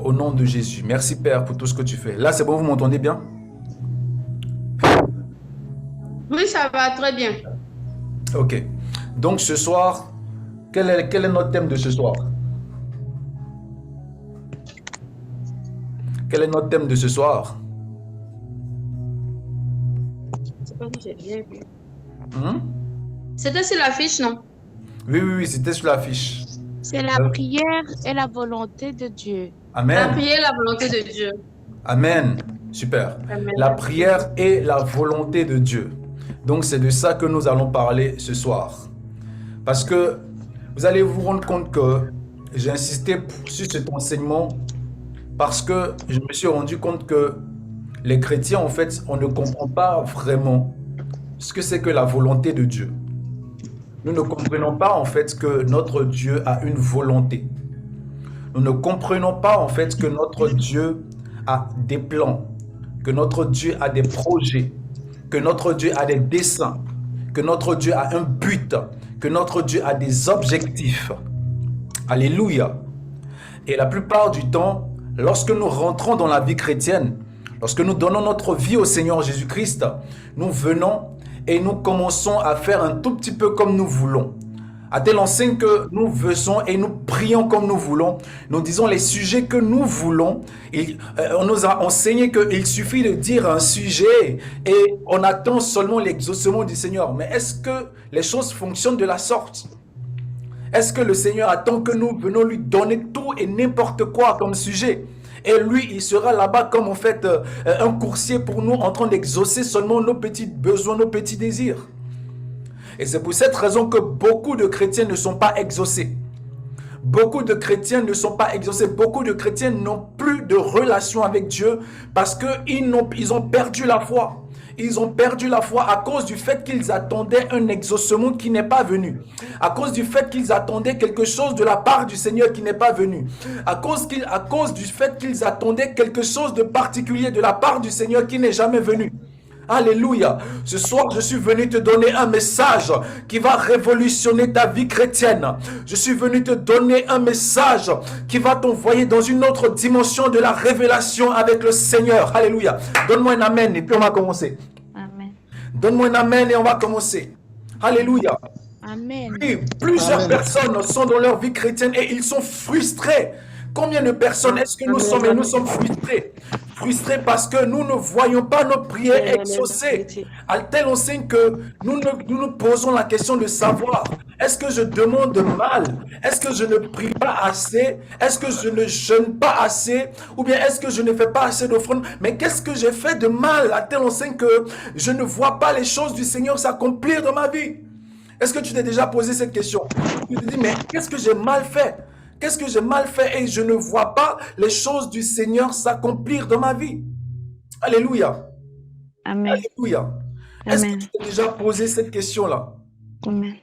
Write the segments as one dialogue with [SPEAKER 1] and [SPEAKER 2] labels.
[SPEAKER 1] Au nom de Jésus. Merci Père pour tout ce que tu fais. Là, c'est bon, vous m'entendez bien?
[SPEAKER 2] Oui, ça va très bien.
[SPEAKER 1] Ok. Donc ce soir, quel est notre thème de ce soir? Quel est notre thème de ce soir?
[SPEAKER 2] C'est pas que j'ai bien vu.
[SPEAKER 1] Hmm?
[SPEAKER 2] C'était sur la fiche, non?
[SPEAKER 1] Oui, oui, oui, c'était sur l'affiche.
[SPEAKER 3] C'est la prière et la volonté de Dieu.
[SPEAKER 2] La
[SPEAKER 1] Amen.
[SPEAKER 2] prière et la volonté de Dieu.
[SPEAKER 1] Amen. Super.
[SPEAKER 2] Amen.
[SPEAKER 1] La prière et la volonté de Dieu. Donc c'est de ça que nous allons parler ce soir. Parce que vous allez vous rendre compte que j'ai insisté sur cet enseignement parce que je me suis rendu compte que les chrétiens, en fait, on ne comprend pas vraiment ce que c'est que la volonté de Dieu. Nous ne comprenons pas, en fait, que notre Dieu a une volonté. Nous ne comprenons pas, en fait, que notre Dieu a des plans, que notre Dieu a des projets, que notre Dieu a des desseins, que notre Dieu a un but, que notre Dieu a des objectifs. Alléluia. Et la plupart du temps, lorsque nous rentrons dans la vie chrétienne, lorsque nous donnons notre vie au Seigneur Jésus-Christ, nous venons et nous commençons à faire un tout petit peu comme nous voulons. À telle enseigne que nous faisons et nous prions comme nous voulons. Nous disons les sujets que nous voulons. On nous a enseigné qu'il suffit de dire un sujet et on attend seulement l'exaucement du Seigneur. Mais est-ce que les choses fonctionnent de la sorte? Est-ce que le Seigneur attend que nous venons lui donner tout et n'importe quoi comme sujet? Et lui, il sera là-bas comme en fait un coursier pour nous en train d'exaucer seulement nos petits besoins, nos petits désirs. Et c'est pour cette raison que beaucoup de chrétiens ne sont pas exaucés. Beaucoup de chrétiens ne sont pas exaucés. Beaucoup de chrétiens n'ont plus de relation avec Dieu parce qu'ils ont perdu la foi. Ils ont perdu la foi à cause du fait qu'ils attendaient un exaucement qui n'est pas venu. À cause du fait qu'ils attendaient quelque chose de la part du Seigneur qui n'est pas venu. À cause du fait qu'ils attendaient quelque chose de particulier de la part du Seigneur qui n'est jamais venu. Alléluia. Ce soir, je suis venu te donner un message qui va révolutionner ta vie chrétienne. Je suis venu te donner un message qui va t'envoyer dans une autre dimension de la révélation avec le Seigneur. Alléluia. Donne-moi un amen et puis on va commencer.
[SPEAKER 3] Amen.
[SPEAKER 1] Donne-moi un amen et on va commencer. Alléluia.
[SPEAKER 3] Amen.
[SPEAKER 1] Oui, plusieurs personnes sont dans leur vie chrétienne et ils sont frustrés. Combien de personnes est-ce que nous sommes et nous sommes frustrés? Frustrés parce que nous ne voyons pas nos prières exaucées. À telle enseigne que nous posons la question de savoir, est-ce que je demande mal? Est-ce que je ne prie pas assez? Est-ce que je ne jeûne pas assez? Ou bien est-ce que je ne fais pas assez d'offrandes? Mais qu'est-ce que j'ai fait de mal à telle enseigne que je ne vois pas les choses du Seigneur s'accomplir dans ma vie? Est-ce que tu t'es déjà posé cette question? Tu te dis, mais qu'est-ce que j'ai mal fait? Qu'est-ce que j'ai mal fait et je ne vois pas les choses du Seigneur s'accomplir dans ma vie? Alléluia.
[SPEAKER 3] Amen.
[SPEAKER 1] Alléluia. Est-ce que
[SPEAKER 3] Amen.
[SPEAKER 1] tu t'es déjà posé cette question-là?
[SPEAKER 3] Amen.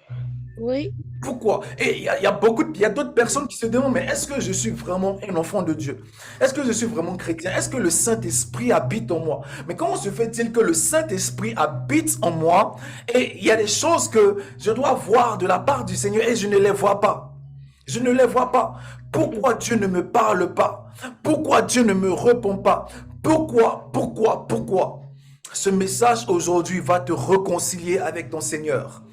[SPEAKER 3] Oui.
[SPEAKER 1] Pourquoi? Et il y a d'autres personnes qui se demandent, mais est-ce que je suis vraiment un enfant de Dieu? Est-ce que je suis vraiment chrétien? Est-ce que le Saint-Esprit habite en moi? Mais comment se fait-il que le Saint-Esprit habite en moi et il y a des choses que je dois voir de la part du Seigneur et je ne les vois pas? Je ne les vois pas. Pourquoi Dieu ne me parle pas? Pourquoi Dieu ne me répond pas? Pourquoi? Ce message aujourd'hui va te réconcilier avec ton Seigneur.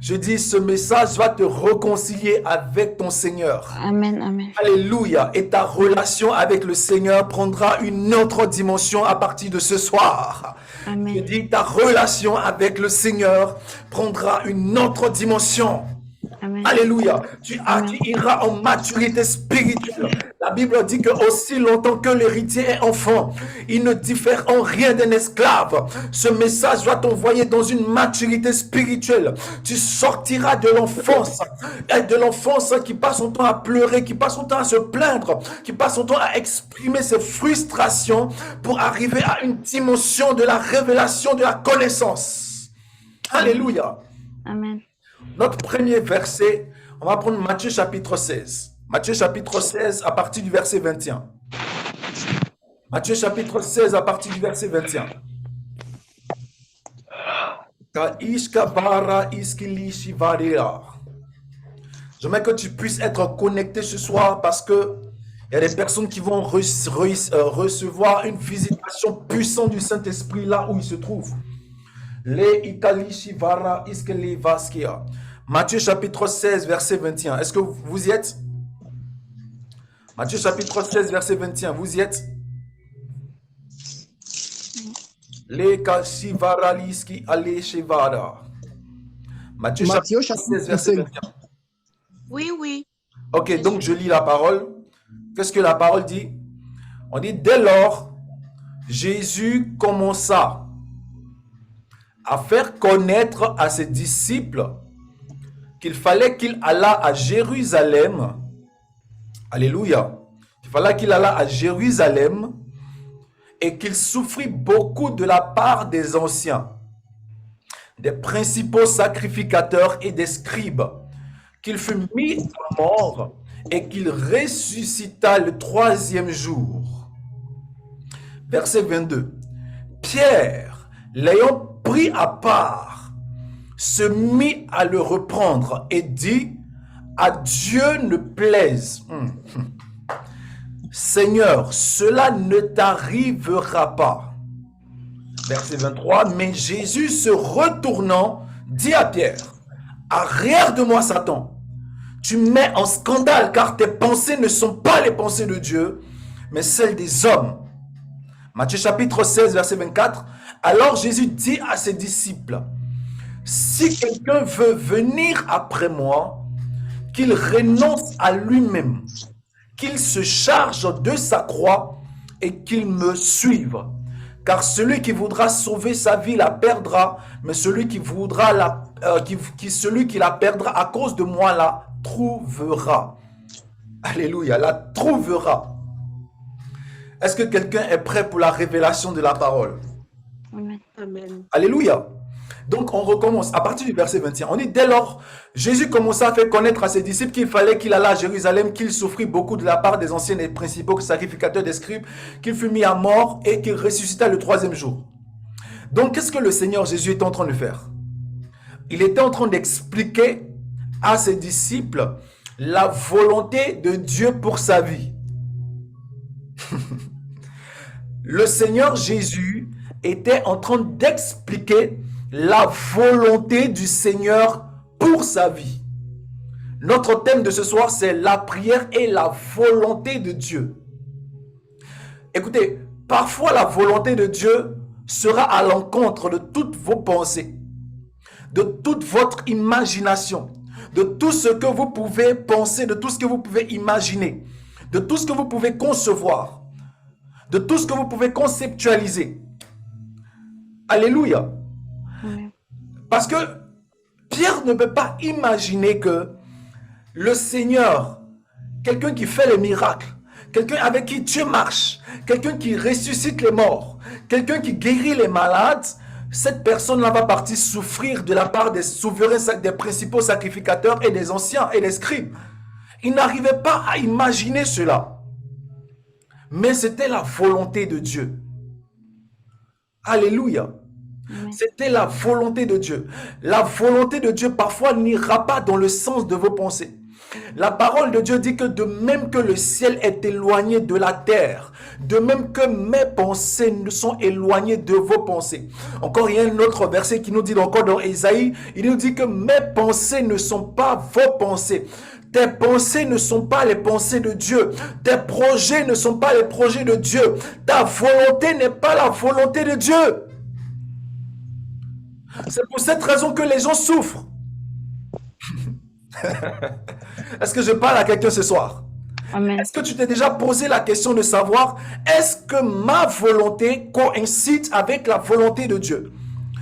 [SPEAKER 1] Je dis, ce message va te réconcilier avec ton Seigneur.
[SPEAKER 3] Amen. Amen.
[SPEAKER 1] Alléluia. Et ta relation avec le Seigneur prendra une autre dimension à partir de ce soir.
[SPEAKER 3] Amen.
[SPEAKER 1] Je dis, ta relation avec le Seigneur prendra une autre dimension.
[SPEAKER 3] Amen.
[SPEAKER 1] Alléluia. Tu iras en maturité spirituelle. La Bible dit que aussi longtemps que l'héritier est enfant, il ne diffère en rien d'un esclave. Ce message va t'envoyer dans une maturité spirituelle. Tu sortiras de l'enfance, et de l'enfance qui passe son temps à pleurer, qui passe son temps à se plaindre, qui passe son temps à exprimer ses frustrations pour arriver à une dimension de la révélation, de la connaissance. Alléluia.
[SPEAKER 3] Amen.
[SPEAKER 1] Notre premier verset, on va prendre Matthieu chapitre 16. Matthieu chapitre 16 à partir du verset 21. Matthieu chapitre 16 à partir du verset 21. J'aimerais que tu puisses être connecté ce soir parce que Il y a des personnes qui vont recevoir une visitation puissante du Saint-Esprit là où ils se trouvent. Matthieu chapitre 16, verset 21. Est-ce que vous y êtes? Matthieu chapitre 16, verset 21. Vous y êtes? Matthieu chapitre 16, verset 21.
[SPEAKER 3] Oui, oui.
[SPEAKER 1] Ok, donc je lis la parole. Qu'est-ce que la parole dit? On dit, dès lors, Jésus commença à faire connaître à ses disciples qu'il fallait qu'il allât à Jérusalem. Alléluia. Il fallait qu'il allât à Jérusalem et qu'il souffrit beaucoup de la part des anciens, des principaux sacrificateurs et des scribes, qu'il fut mis à mort et qu'il ressuscita le troisième jour. Verset 22. Pierre, l'ayant pris à part, se mit à le reprendre et dit, à Dieu ne plaise. Seigneur, cela ne t'arrivera pas. Verset 23. Mais Jésus se retournant, dit à Pierre, arrière de moi Satan, tu me mets en scandale car tes pensées ne sont pas les pensées de Dieu, mais celles des hommes. Matthieu chapitre 16, verset 24. Alors Jésus dit à ses disciples, si quelqu'un veut venir après moi, qu'il renonce à lui-même, qu'il se charge de sa croix et qu'il me suive. Car celui qui voudra sauver sa vie la perdra, mais celui qui la perdra à cause de moi la trouvera. Alléluia, la trouvera. Est-ce que quelqu'un est prêt pour la révélation de la parole?
[SPEAKER 3] Amen.
[SPEAKER 2] Amen.
[SPEAKER 1] Alléluia. Donc, on recommence à partir du verset 21. On dit, dès lors, Jésus commença à faire connaître à ses disciples qu'il fallait qu'il allât à Jérusalem, qu'il souffrit beaucoup de la part des anciens et principaux sacrificateurs des scribes, qu'il fut mis à mort et qu'il ressuscita le troisième jour. Donc, qu'est-ce que le Seigneur Jésus était en train de faire? Il était en train d'expliquer à ses disciples la volonté de Dieu pour sa vie. Le Seigneur Jésus était en train d'expliquer la volonté du Seigneur pour sa vie. Notre thème de ce soir, c'est la prière et la volonté de Dieu. Écoutez, parfois la volonté de Dieu sera à l'encontre de toutes vos pensées, de toute votre imagination, de tout ce que vous pouvez penser, de tout ce que vous pouvez imaginer, de tout ce que vous pouvez concevoir, de tout ce que vous pouvez conceptualiser. Alléluia. Parce que Pierre ne peut pas imaginer que le Seigneur, quelqu'un qui fait les miracles, quelqu'un avec qui Dieu marche, quelqu'un qui ressuscite les morts, quelqu'un qui guérit les malades, cette personne-là va partir souffrir de la part des souverains, des principaux sacrificateurs et des anciens et des scribes. Il n'arrivait pas à imaginer cela. Mais c'était la volonté de Dieu. Alléluia. C'était la volonté de Dieu. La volonté de Dieu parfois n'ira pas dans le sens de vos pensées. La parole de Dieu dit que de même que le ciel est éloigné de la terre, de même que mes pensées sont éloignées de vos pensées. Encore, il y a un autre verset qui nous dit encore dans Ésaïe, il nous dit que mes pensées ne sont pas vos pensées. Tes pensées ne sont pas les pensées de Dieu. Tes projets ne sont pas les projets de Dieu. Ta volonté n'est pas la volonté de Dieu. C'est pour cette raison que les gens souffrent. Est-ce que je parle à quelqu'un ce soir?
[SPEAKER 3] Amen.
[SPEAKER 1] Est-ce que tu t'es déjà posé la question de savoir, est-ce que ma volonté coïncide avec la volonté de Dieu?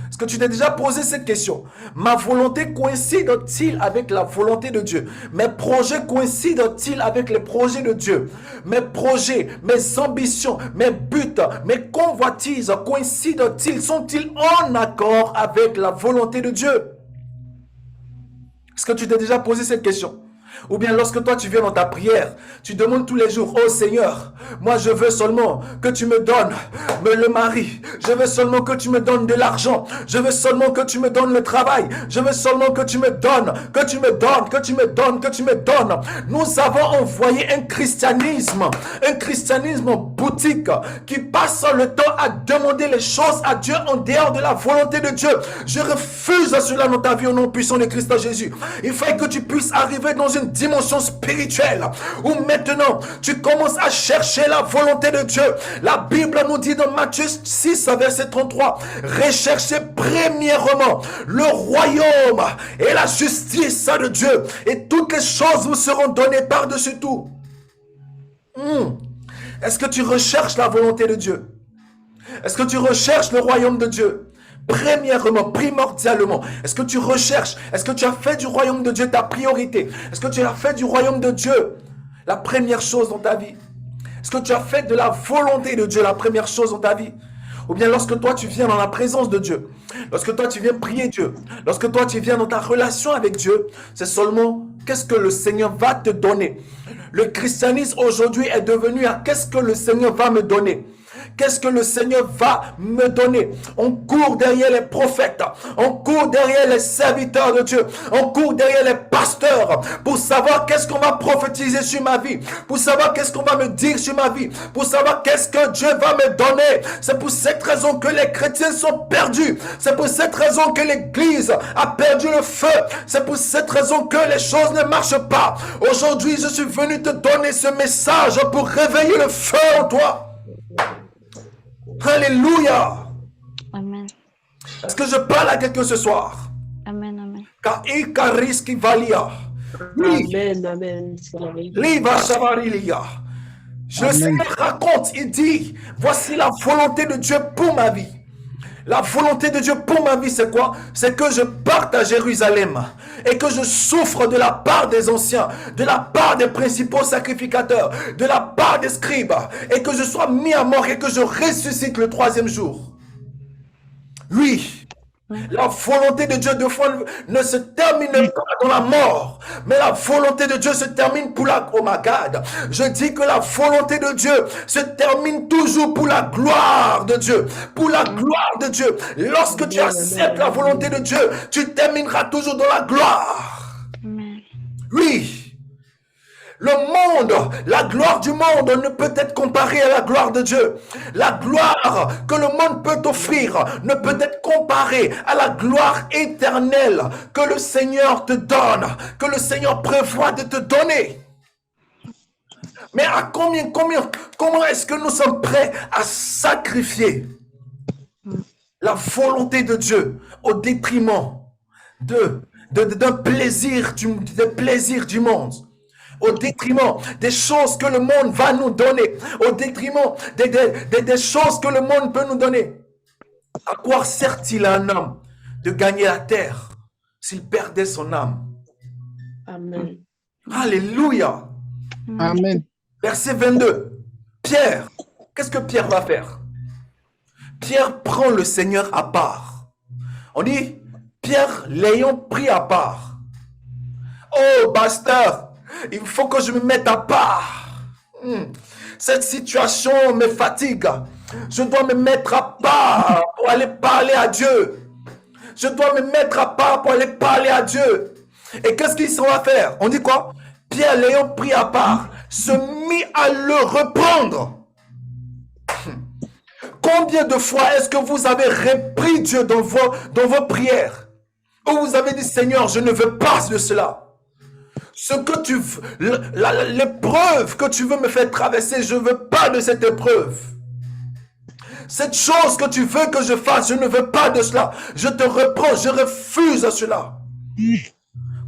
[SPEAKER 1] Est-ce que tu t'es déjà posé cette question? Ma volonté coïncide-t-il avec la volonté de Dieu? Mes projets coïncident-ils avec les projets de Dieu? Mes projets, mes ambitions, mes buts, mes convoitises coïncident-ils? Sont-ils en accord avec la volonté de Dieu? Est-ce que tu t'es déjà posé cette question? Ou bien lorsque toi tu viens dans ta prière, tu demandes tous les jours, oh Seigneur, moi je veux seulement que tu me donnes le mari, je veux seulement que tu me donnes de l'argent, je veux seulement que tu me donnes le travail, je veux seulement que tu me donnes, que tu me donnes, que tu me donnes, que tu me donnes. Nous avons envoyé un christianisme boutique qui passe le temps à demander les choses à Dieu en dehors de la volonté de Dieu. Je refuse cela dans ta vie au nom puissant de Christ Jésus. Il faut que tu puisses arriver dans une dimension spirituelle où maintenant tu commences à chercher la volonté de Dieu. La Bible nous dit dans Matthieu 6 verset 33, recherchez premièrement le royaume et la justice de Dieu et toutes les choses vous seront données par-dessus tout. Est-ce que tu recherches la volonté de Dieu? Est-ce que tu recherches le royaume de Dieu? Premièrement, primordialement, est-ce que tu recherches, est-ce que tu as fait du royaume de Dieu ta priorité? Est-ce que tu as fait du royaume de Dieu la première chose dans ta vie? Est-ce que tu as fait de la volonté de Dieu la première chose dans ta vie? Ou bien lorsque toi tu viens dans la présence de Dieu, lorsque toi tu viens prier Dieu, lorsque toi tu viens dans ta relation avec Dieu, c'est seulement qu'est-ce que le Seigneur va te donner. Le christianisme aujourd'hui est devenu à qu'est-ce que le Seigneur va me donner. Qu'est-ce que le Seigneur va me donner? On court derrière les prophètes, on court derrière les serviteurs de Dieu, on court derrière les pasteurs pour savoir qu'est-ce qu'on va prophétiser sur ma vie, pour savoir qu'est-ce qu'on va me dire sur ma vie, pour savoir qu'est-ce que Dieu va me donner. C'est pour cette raison que les chrétiens sont perdus. C'est pour cette raison que l'Église a perdu le feu. C'est pour cette raison que les choses ne marchent pas. Aujourd'hui, je suis venu te donner ce message pour réveiller le feu en toi. Alléluia.
[SPEAKER 3] Amen.
[SPEAKER 1] Est-ce que je parle à quelqu'un ce soir?
[SPEAKER 3] Amen. Amen.
[SPEAKER 1] Car Ikariski Valia. Oui.
[SPEAKER 4] Amen, amen.
[SPEAKER 1] Liva Savarilia. Le Seigneur raconte, il dit, voici la volonté de Dieu pour ma vie. La volonté de Dieu pour ma vie, c'est quoi? C'est que je parte à Jérusalem et que je souffre de la part des anciens, de la part des principaux sacrificateurs, de la part des scribes, et que je sois mis à mort et que je ressuscite le troisième jour. Oui. La volonté de Dieu, de fois, ne se termine pas dans la mort, mais la volonté de Dieu se termine pour la... Oh my God! Je dis que la volonté de Dieu se termine toujours pour la gloire de Dieu. Pour la gloire de Dieu. Lorsque tu acceptes la volonté de Dieu, tu termineras toujours dans la gloire. Oui. Le monde, la gloire du monde ne peut être comparée à la gloire de Dieu. La gloire que le monde peut t'offrir ne peut être comparée à la gloire éternelle que le Seigneur te donne, que le Seigneur prévoit de te donner. Mais à comment est-ce que nous sommes prêts à sacrifier la volonté de Dieu au détriment d'un plaisir, des plaisirs du monde? Au détriment des choses que le monde va nous donner, au détriment des choses que le monde peut nous donner. À quoi sert-il à un homme de gagner la terre s'il perdait son âme?
[SPEAKER 4] Amen.
[SPEAKER 1] Alléluia.
[SPEAKER 5] Amen.
[SPEAKER 1] Verset 22. Pierre, qu'est-ce que Pierre va faire? Pierre prend le Seigneur à part. On dit, Pierre l'ayant pris à part. Oh, pasteur, il faut que je me mette à part. Cette situation me fatigue. Je dois me mettre à part pour aller parler à Dieu. Je dois me mettre à part pour aller parler à Dieu. Et qu'est-ce qu'il s'en va faire? On dit quoi? Pierre l'ayant pris à part, se mit à le reprendre. Combien de fois est-ce que vous avez repris Dieu dans vos prières? Où vous avez dit, Seigneur, je ne veux pas de cela. Ce que tu veux, l'épreuve que tu veux me faire traverser, je ne veux pas de cette épreuve. Cette chose que tu veux que je fasse, je ne veux pas de cela. Je te reprends, je refuse cela.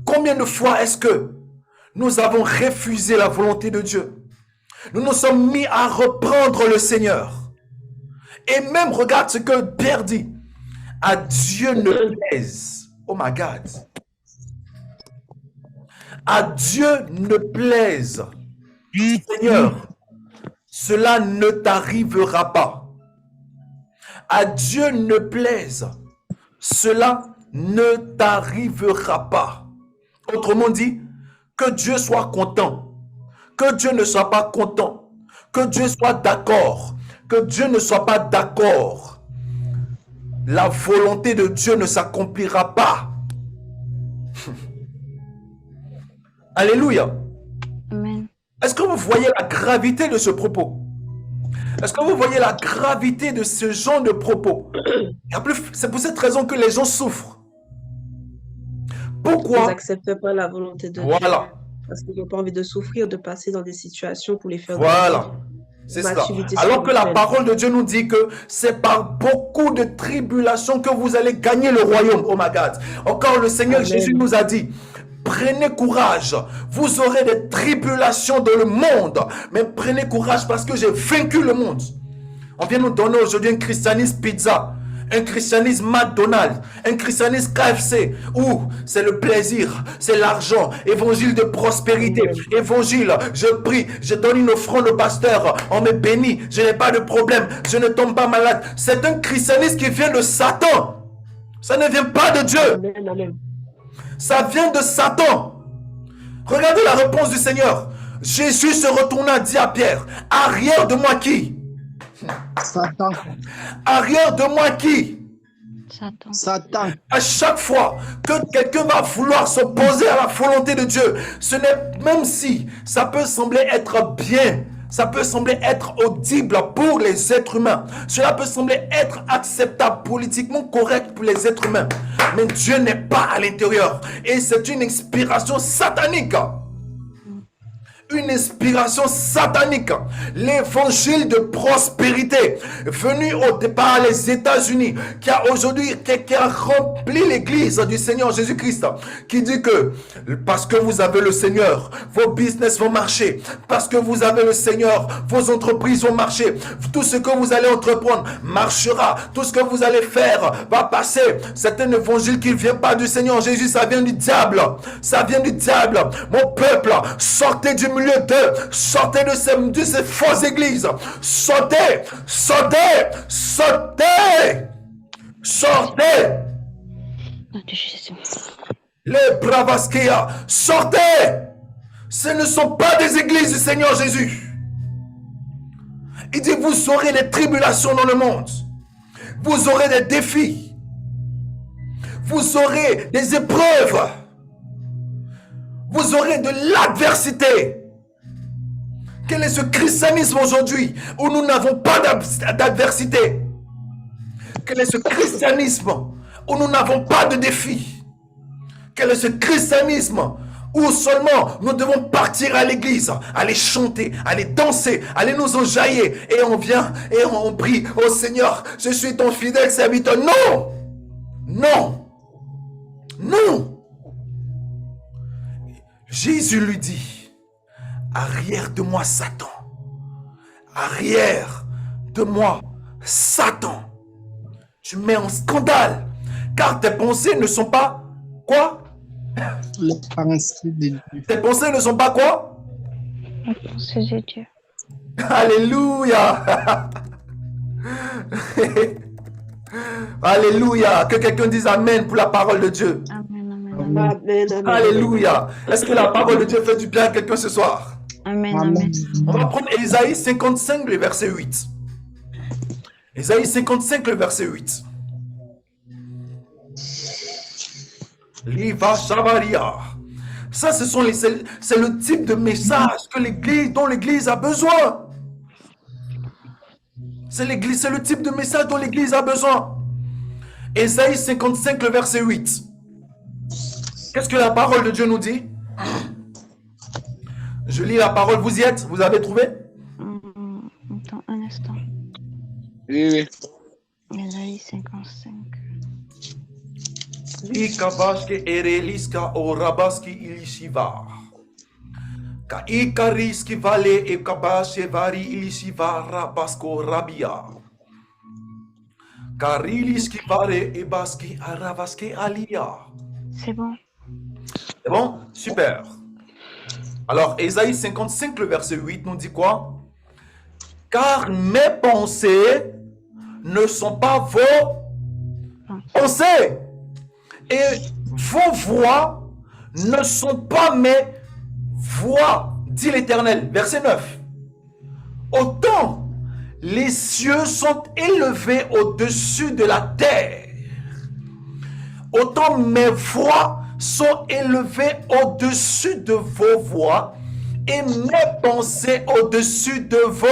[SPEAKER 1] Combien de fois est-ce que nous avons refusé la volonté de Dieu? Nous nous sommes mis à reprendre le Seigneur. Et même, regarde ce que Pierre dit. À Dieu ne plaise. Oh my God. À Dieu ne plaise. Seigneur, cela ne t'arrivera pas. À Dieu ne plaise. Cela ne t'arrivera pas. Autrement dit, que Dieu soit content, que Dieu ne soit pas content, que Dieu soit d'accord, que Dieu ne soit pas d'accord, la volonté de Dieu ne s'accomplira pas. Alléluia.
[SPEAKER 3] Amen.
[SPEAKER 1] Est-ce que vous voyez la gravité de ce propos? Est-ce que vous voyez la gravité de ce genre de propos? C'est pour cette raison que les gens souffrent.
[SPEAKER 4] Ils
[SPEAKER 1] Pourquoi?
[SPEAKER 4] n'acceptent pas la volonté de Dieu.
[SPEAKER 1] Voilà,
[SPEAKER 4] Parce qu'ils n'ont pas envie de souffrir, de passer dans des situations pour les faire
[SPEAKER 1] voilà. C'est
[SPEAKER 4] Une
[SPEAKER 1] cela.
[SPEAKER 4] activité
[SPEAKER 1] Alors que la
[SPEAKER 4] spirituelle.
[SPEAKER 1] parole de Dieu nous dit que c'est par beaucoup de tribulations que vous allez gagner le royaume. Oh my God. Encore le Seigneur
[SPEAKER 4] Amen.
[SPEAKER 1] Jésus nous a dit, prenez courage. Vous aurez des tribulations dans le monde. Mais prenez courage parce que j'ai vaincu le monde. On vient nous donner aujourd'hui un christianisme pizza, un christianisme McDonald's, un christianisme KFC, où c'est le plaisir, c'est l'argent, évangile de prospérité, évangile, je prie, je donne une offrande au pasteur, on me bénit, je n'ai pas de problème, je ne tombe pas malade. C'est un christianisme qui vient de Satan. Ça ne vient pas de Dieu,
[SPEAKER 4] Amen, amen.
[SPEAKER 1] ça vient de Satan. Regardez la réponse du Seigneur. Jésus se retourna, dit à Pierre, arrière de moi qui?
[SPEAKER 5] Satan.
[SPEAKER 1] Arrière de moi qui?
[SPEAKER 3] Satan.
[SPEAKER 5] Satan.
[SPEAKER 1] À chaque fois que quelqu'un va vouloir s'opposer à la volonté de Dieu, ce n'est, même si ça peut sembler être bien, ça peut sembler être audible pour les êtres humains, cela peut sembler être acceptable, politiquement correct pour les êtres humains, mais Dieu n'est pas à l'intérieur et c'est une inspiration satanique. Une inspiration satanique. L'évangile de prospérité venu au départ les États-Unis, qui a aujourd'hui qui a rempli l'église du Seigneur Jésus-Christ, qui dit que parce que vous avez le Seigneur, vos business vont marcher. Parce que vous avez le Seigneur, vos entreprises vont marcher. Tout ce que vous allez entreprendre marchera. Tout ce que vous allez faire va passer. C'est un évangile qui ne vient pas du Seigneur Jésus, ça vient du diable. Ça vient du diable. Mon peuple, sortez du milieu d'eux. Sortez de ces fausses églises. Sortez, sortez, sortez, sortez.
[SPEAKER 3] Nom de Jésus.
[SPEAKER 1] Les bravaskia, sortez. Ce ne sont pas des églises du Seigneur Jésus. Il dit, vous aurez des tribulations dans le monde. Vous aurez des défis. Vous aurez des épreuves. Vous aurez de l'adversité. Quel est ce christianisme aujourd'hui où nous n'avons pas d'adversité? Quel est ce christianisme où nous n'avons pas de défis? Quel est ce christianisme où seulement nous devons partir à l'église, aller chanter, aller danser, aller nous enjailler et on vient et on prie, oh Seigneur, je suis ton fidèle serviteur. Non! Non! Non! Jésus lui dit, arrière de moi Satan, arrière de moi Satan, tu mets en scandale, car tes pensées ne sont pas quoi?
[SPEAKER 5] Les pensées de Dieu.
[SPEAKER 1] Tes pensées ne sont pas quoi?
[SPEAKER 3] La pensée de Dieu.
[SPEAKER 1] Alléluia. Alléluia. Que quelqu'un dise Amen pour la parole de Dieu.
[SPEAKER 3] Amen, amen,
[SPEAKER 5] Amen.
[SPEAKER 3] amen.
[SPEAKER 4] Amen, amen.
[SPEAKER 1] Alléluia. Est-ce que la parole de Dieu fait du bien à quelqu'un ce soir?
[SPEAKER 3] Amen,
[SPEAKER 5] Amen.
[SPEAKER 3] amen.
[SPEAKER 1] On va prendre Ésaïe 55, le verset 8. Ésaïe 55, le verset 8. Liva Shavaria. Ça, c'est le type de message que dont l'Église a besoin. C'est le type de message dont l'Église a besoin. Ésaïe 55, le verset 8. Qu'est-ce que la parole de Dieu nous dit? Je lis la parole, vous y êtes? Vous avez trouvé?
[SPEAKER 3] Attends un instant.
[SPEAKER 5] Oui, oui.
[SPEAKER 3] Ésaïe 55.
[SPEAKER 1] Ikabaske ereliska orabaski ilishiva. Ka ikariski vale ekabashe vari ilishiva rabasko rabia. Kariliski vare ebaski aravaske alia.
[SPEAKER 3] C'est bon.
[SPEAKER 1] C'est bon? Super. Alors, Ésaïe 55, le verset 8 nous dit quoi? Car mes pensées ne sont pas vos pensées. Et vos voix ne sont pas mes Vois, dit l'Éternel, verset 9. Autant les cieux sont élevés au-dessus de la terre, autant mes voix sont élevées au-dessus de vos voix et mes pensées au-dessus de vos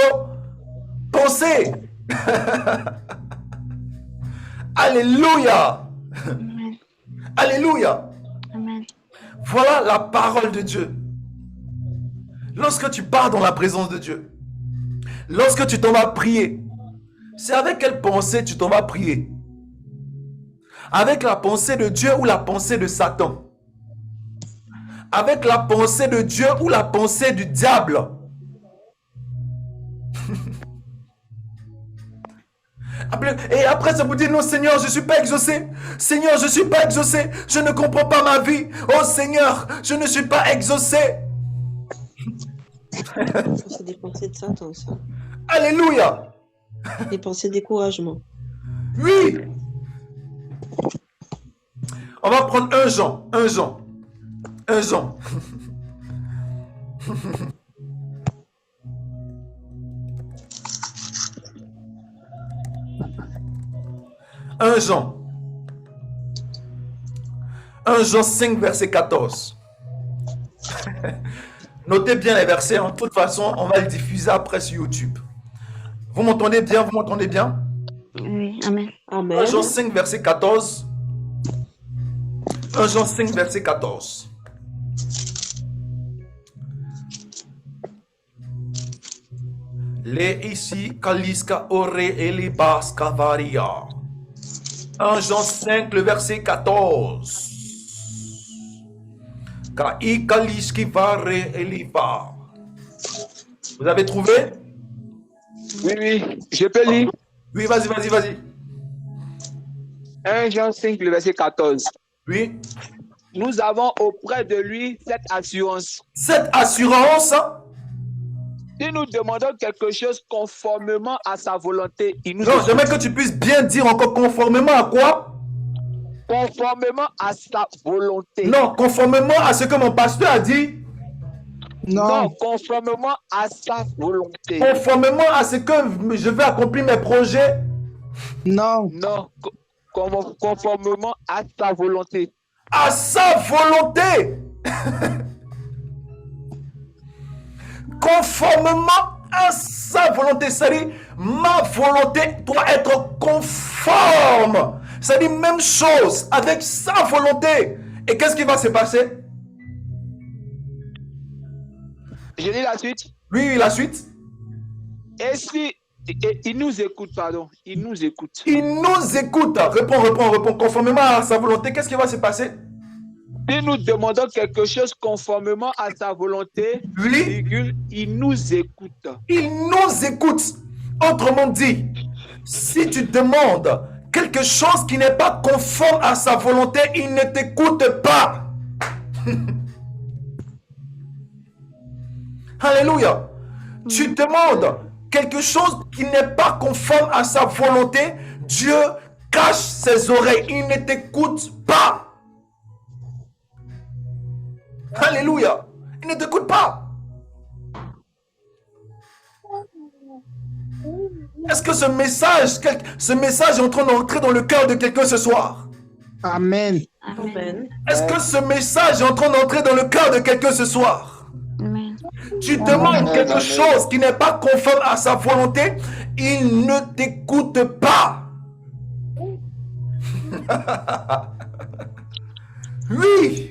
[SPEAKER 1] pensées. Alléluia.
[SPEAKER 3] Amen.
[SPEAKER 1] Alléluia.
[SPEAKER 3] Amen.
[SPEAKER 1] Voilà la parole de Dieu. Lorsque tu pars dans la présence de Dieu, lorsque tu t'en vas prier, c'est avec quelle pensée tu t'en vas prier? Avec la pensée de Dieu ou la pensée de Satan? Avec la pensée de Dieu ou la pensée du diable? Et après, ça vous dit, non Seigneur, je ne suis pas exaucé. Seigneur, je ne suis pas exaucé. Je ne comprends pas ma vie. Oh Seigneur, je ne suis pas exaucé.
[SPEAKER 4] C'est des pensées de Satan, ça.
[SPEAKER 1] Alléluia.
[SPEAKER 4] Des pensées de découragement.
[SPEAKER 1] Oui. On va prendre un Jean. Un Jean. Un Jean. 1 Jean 5, verset 14. Notez bien les versets. De toute façon, on va le diffuser après sur YouTube. Vous m'entendez bien? Vous m'entendez bien?
[SPEAKER 3] Oui, amen.
[SPEAKER 1] 1 Jean 5, verset 14. 1 Jean 5, verset 14. Les ici, Kaliska ore elibas kavaria. 1 Jean 5, le verset 14. Kai kaliski vare eliba. Vous avez trouvé?
[SPEAKER 5] Oui, oui, je peux lire.
[SPEAKER 1] Oui, vas-y.
[SPEAKER 5] 1 Jean 5, le verset 14.
[SPEAKER 1] Oui.
[SPEAKER 5] Nous avons auprès de lui cette assurance.
[SPEAKER 1] Cette assurance,
[SPEAKER 5] Si nous demandons quelque chose conformément à sa volonté, il nous
[SPEAKER 1] non,
[SPEAKER 5] écoute.
[SPEAKER 1] j'aimerais que tu puisses bien dire encore conformément à quoi?
[SPEAKER 5] Conformément à sa volonté.
[SPEAKER 1] Non, conformément à ce que mon pasteur a dit.
[SPEAKER 5] Non, conformément à sa volonté.
[SPEAKER 1] Conformément à ce que je vais accomplir mes projets.
[SPEAKER 5] Non, conformément à sa volonté.
[SPEAKER 1] À sa volonté. Conformément à sa volonté. C'est-à-dire, ma volonté doit être conforme. C'est-à-dire, même chose avec sa volonté. Et qu'est-ce qui va se passer?
[SPEAKER 5] Je lis la suite.
[SPEAKER 1] Oui, la suite.
[SPEAKER 5] Et si il nous écoute, pardon. Il nous écoute.
[SPEAKER 1] Il nous écoute. Réponds. Conformément à sa volonté, qu'est-ce qui va se passer?
[SPEAKER 5] Si nous demandons quelque chose conformément à sa volonté,
[SPEAKER 1] Oui.
[SPEAKER 5] Il nous écoute.
[SPEAKER 1] Il nous écoute. Autrement dit, si tu demandes quelque chose qui n'est pas conforme à sa volonté, il ne t'écoute pas. Alléluia. Tu demandes quelque chose qui n'est pas conforme à sa volonté, Dieu cache ses oreilles. Il ne t'écoute pas. Alléluia. Il ne t'écoute pas. Est-ce que ce message est en train d'entrer dans le cœur de quelqu'un ce soir?
[SPEAKER 5] Amen.
[SPEAKER 4] Amen.
[SPEAKER 1] Est-ce que ce message est en train d'entrer dans le cœur de quelqu'un ce soir?
[SPEAKER 3] Amen.
[SPEAKER 1] Tu demandes quelque chose qui n'est pas conforme à sa volonté, il ne t'écoute pas. Oui.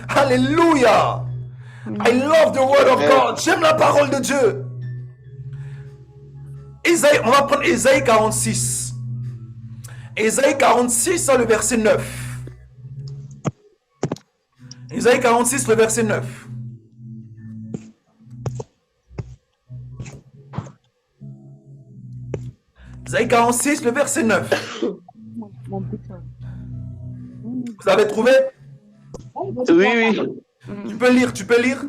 [SPEAKER 1] Alléluia. I love the word of God. J'aime la parole de Dieu. On va prendre Ésaïe 46. Ésaïe 46, le verset 9. Ésaïe 46, le verset 9. Ésaïe 46, le verset 9. Vous avez trouvé?
[SPEAKER 5] Oui.
[SPEAKER 1] Tu peux lire.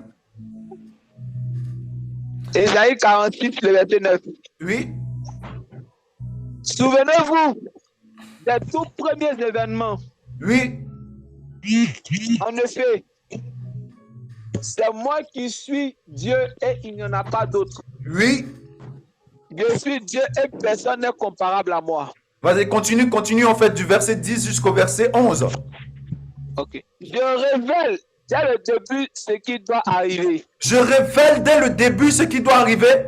[SPEAKER 5] Ésaïe 46, le verset 9.
[SPEAKER 1] Oui.
[SPEAKER 5] Souvenez-vous des tout premiers événements.
[SPEAKER 1] Oui.
[SPEAKER 5] En effet, c'est moi qui suis Dieu et il n'y en a pas d'autre.
[SPEAKER 1] Oui.
[SPEAKER 5] Je suis Dieu et personne n'est comparable à moi.
[SPEAKER 1] Vas-y, continue en fait du verset 10 jusqu'au verset 11.
[SPEAKER 5] Ok. Je révèle dès le début ce qui doit arriver.
[SPEAKER 1] Je révèle dès le début ce qui doit arriver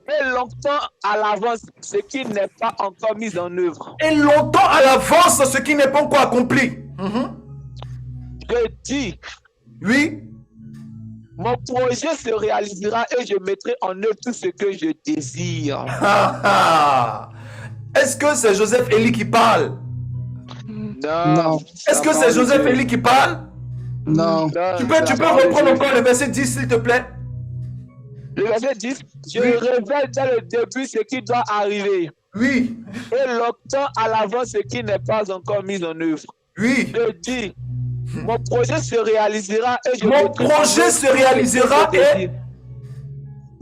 [SPEAKER 5] Et longtemps à l'avance ce qui n'est pas encore mis en œuvre.
[SPEAKER 1] et longtemps à l'avance ce qui n'est pas encore accompli.
[SPEAKER 5] Je dis,
[SPEAKER 1] Oui.
[SPEAKER 5] mon projet se réalisera et je mettrai en œuvre tout ce que je désire.
[SPEAKER 1] Ah, ah. Est-ce que c'est Joseph Élie qui parle?
[SPEAKER 6] Non.
[SPEAKER 1] Est-ce que c'est Joseph Élie qui parle?
[SPEAKER 6] Non.
[SPEAKER 1] Tu peux reprendre encore le verset 10 s'il te plaît?
[SPEAKER 5] Le verset 10, je
[SPEAKER 1] Oui.
[SPEAKER 5] révèle dès le début ce qui doit arriver
[SPEAKER 1] Oui.
[SPEAKER 5] et longtemps à l'avance ce qui n'est pas encore mis en œuvre.
[SPEAKER 1] Oui.
[SPEAKER 5] Je dis, mon projet se réalisera et je
[SPEAKER 1] Mon
[SPEAKER 5] mettrai en
[SPEAKER 1] projet
[SPEAKER 5] œuvre
[SPEAKER 1] se
[SPEAKER 5] tout ce que
[SPEAKER 1] réalisera
[SPEAKER 5] je
[SPEAKER 1] et
[SPEAKER 5] désire.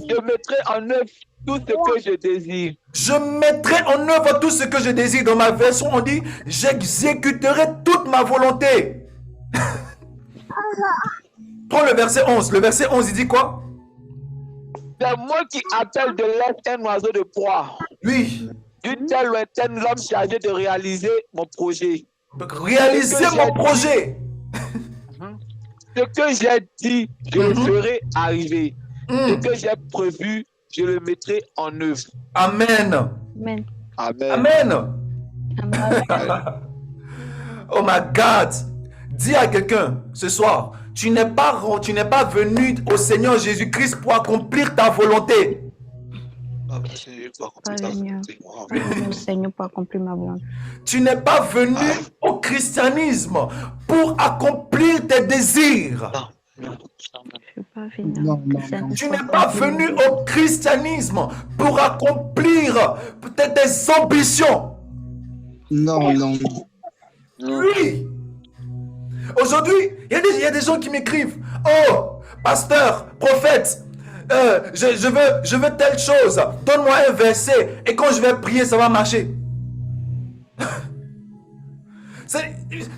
[SPEAKER 5] Je mettrai en œuvre tout ce que je désire.
[SPEAKER 1] je mettrai en œuvre tout ce que je désire. Dans ma version, on dit j'exécuterai toute ma volonté. Prends le verset 11. Le verset 11, il dit quoi?
[SPEAKER 5] C'est moi qui appelle de l'Est un oiseau de proie.
[SPEAKER 1] Oui.
[SPEAKER 5] D'une telle lointaine, l'homme chargé de réaliser mon projet.
[SPEAKER 1] Réaliser mon projet.
[SPEAKER 5] Ce que j'ai dit, je le ferai arriver. Ce
[SPEAKER 1] Mm.
[SPEAKER 5] que j'ai prévu, je le mettrai en œuvre.
[SPEAKER 1] Amen.
[SPEAKER 3] Amen.
[SPEAKER 5] Amen.
[SPEAKER 3] Amen.
[SPEAKER 1] Oh my God. Dis à quelqu'un ce soir, tu n'es pas venu au Seigneur Jésus-Christ pour accomplir ta volonté.
[SPEAKER 3] Pas venir au Seigneur pour accomplir ma volonté.
[SPEAKER 1] Tu n'es pas venu au christianisme pour accomplir tes désirs.
[SPEAKER 3] Je ne suis pas venir.
[SPEAKER 6] Non,
[SPEAKER 3] au
[SPEAKER 6] non,
[SPEAKER 3] Seigneur
[SPEAKER 1] Tu
[SPEAKER 3] pour
[SPEAKER 1] n'es pas
[SPEAKER 3] accomplir
[SPEAKER 1] venu
[SPEAKER 3] ma
[SPEAKER 1] au christianisme pour accomplir peut-être tes ambitions.
[SPEAKER 6] Non.
[SPEAKER 1] Oui. Aujourd'hui, il y a des gens qui m'écrivent. Oh, pasteur, prophète, je veux telle chose. Donne-moi un verset et quand je vais prier, ça va marcher.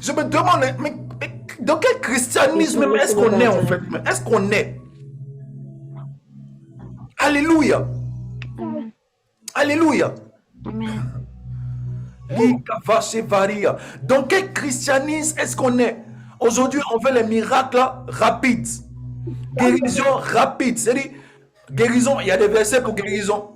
[SPEAKER 1] Je me demande, mais dans quel christianisme est-ce qu'on est en fait? Est-ce qu'on est? Alléluia. Alléluia.
[SPEAKER 3] Amen.
[SPEAKER 1] Dans quel christianisme est-ce qu'on est? Aujourd'hui, on veut les miracles rapides. Guérison rapide. C'est-à-dire, guérison, il y a des versets pour guérison.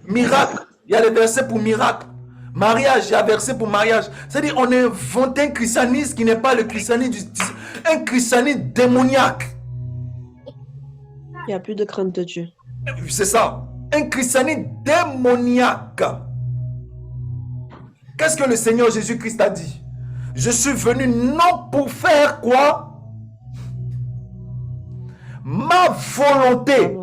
[SPEAKER 1] Miracle, il y a des versets pour miracle. Mariage, il y a des versets pour mariage. C'est-à-dire, on invente un christianisme qui n'est pas le christianisme un christianisme démoniaque.
[SPEAKER 4] Il n'y a plus de crainte de Dieu.
[SPEAKER 1] C'est ça. Un christianisme démoniaque. Qu'est-ce que le Seigneur Jésus-Christ a dit? Je suis venu non pour faire quoi? Ma volonté.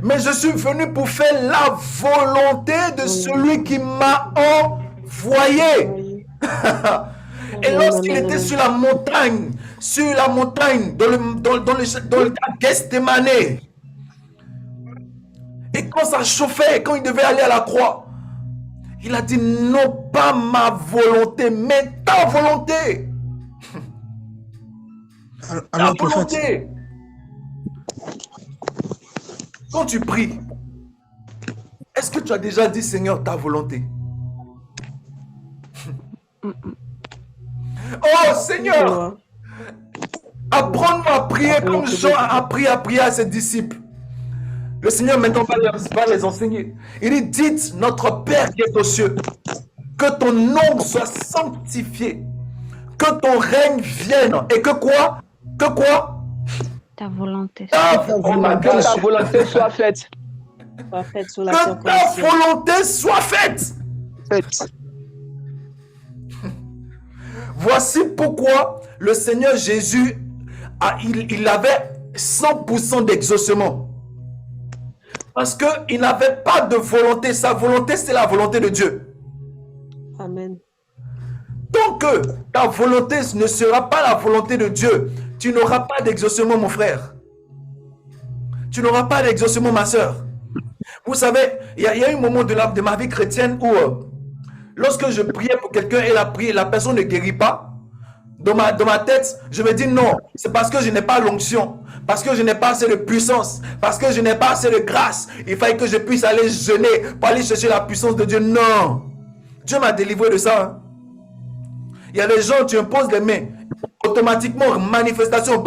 [SPEAKER 1] Mais je suis venu pour faire la volonté de celui qui m'a envoyé. Et lorsqu'il était sur la montagne, dans le Gethsémane, et quand ça chauffait, quand il devait aller à la croix, il a dit non pas ma volonté, mais ta volonté.
[SPEAKER 6] Alors,
[SPEAKER 1] Ta volonté. Quand tu pries, est-ce que tu as déjà dit Seigneur ta volonté? Oh Seigneur, apprends-moi à prier comme Jean a appris à prier à ses disciples. Le Seigneur maintenant va les enseigner. Il dit, dites notre Père qui est aux cieux, que ton nom soit sanctifié, que ton règne vienne et que quoi? Que quoi?
[SPEAKER 3] Ta volonté.
[SPEAKER 5] Que ta volonté soit faite.
[SPEAKER 1] Que ta volonté soit faite. Voici pourquoi le Seigneur Jésus, il avait 100% d'exaucement. Parce qu'il n'avait pas de volonté. Sa volonté, c'est la volonté de Dieu.
[SPEAKER 4] Amen.
[SPEAKER 1] Tant que ta volonté ne sera pas la volonté de Dieu, tu n'auras pas d'exaucement, mon frère. Tu n'auras pas d'exaucement, ma soeur. Vous savez, il y a eu un moment de ma vie chrétienne où, lorsque je priais pour quelqu'un et la personne ne guérit pas, dans ma tête, je me dis non, c'est parce que je n'ai pas l'onction. Parce que je n'ai pas assez de puissance. Parce que je n'ai pas assez de grâce. Il fallait que je puisse aller jeûner pour aller chercher la puissance de Dieu. Non. Dieu m'a délivré de ça. Hein. Il y a des gens, tu imposes les mains. Automatiquement, manifestation.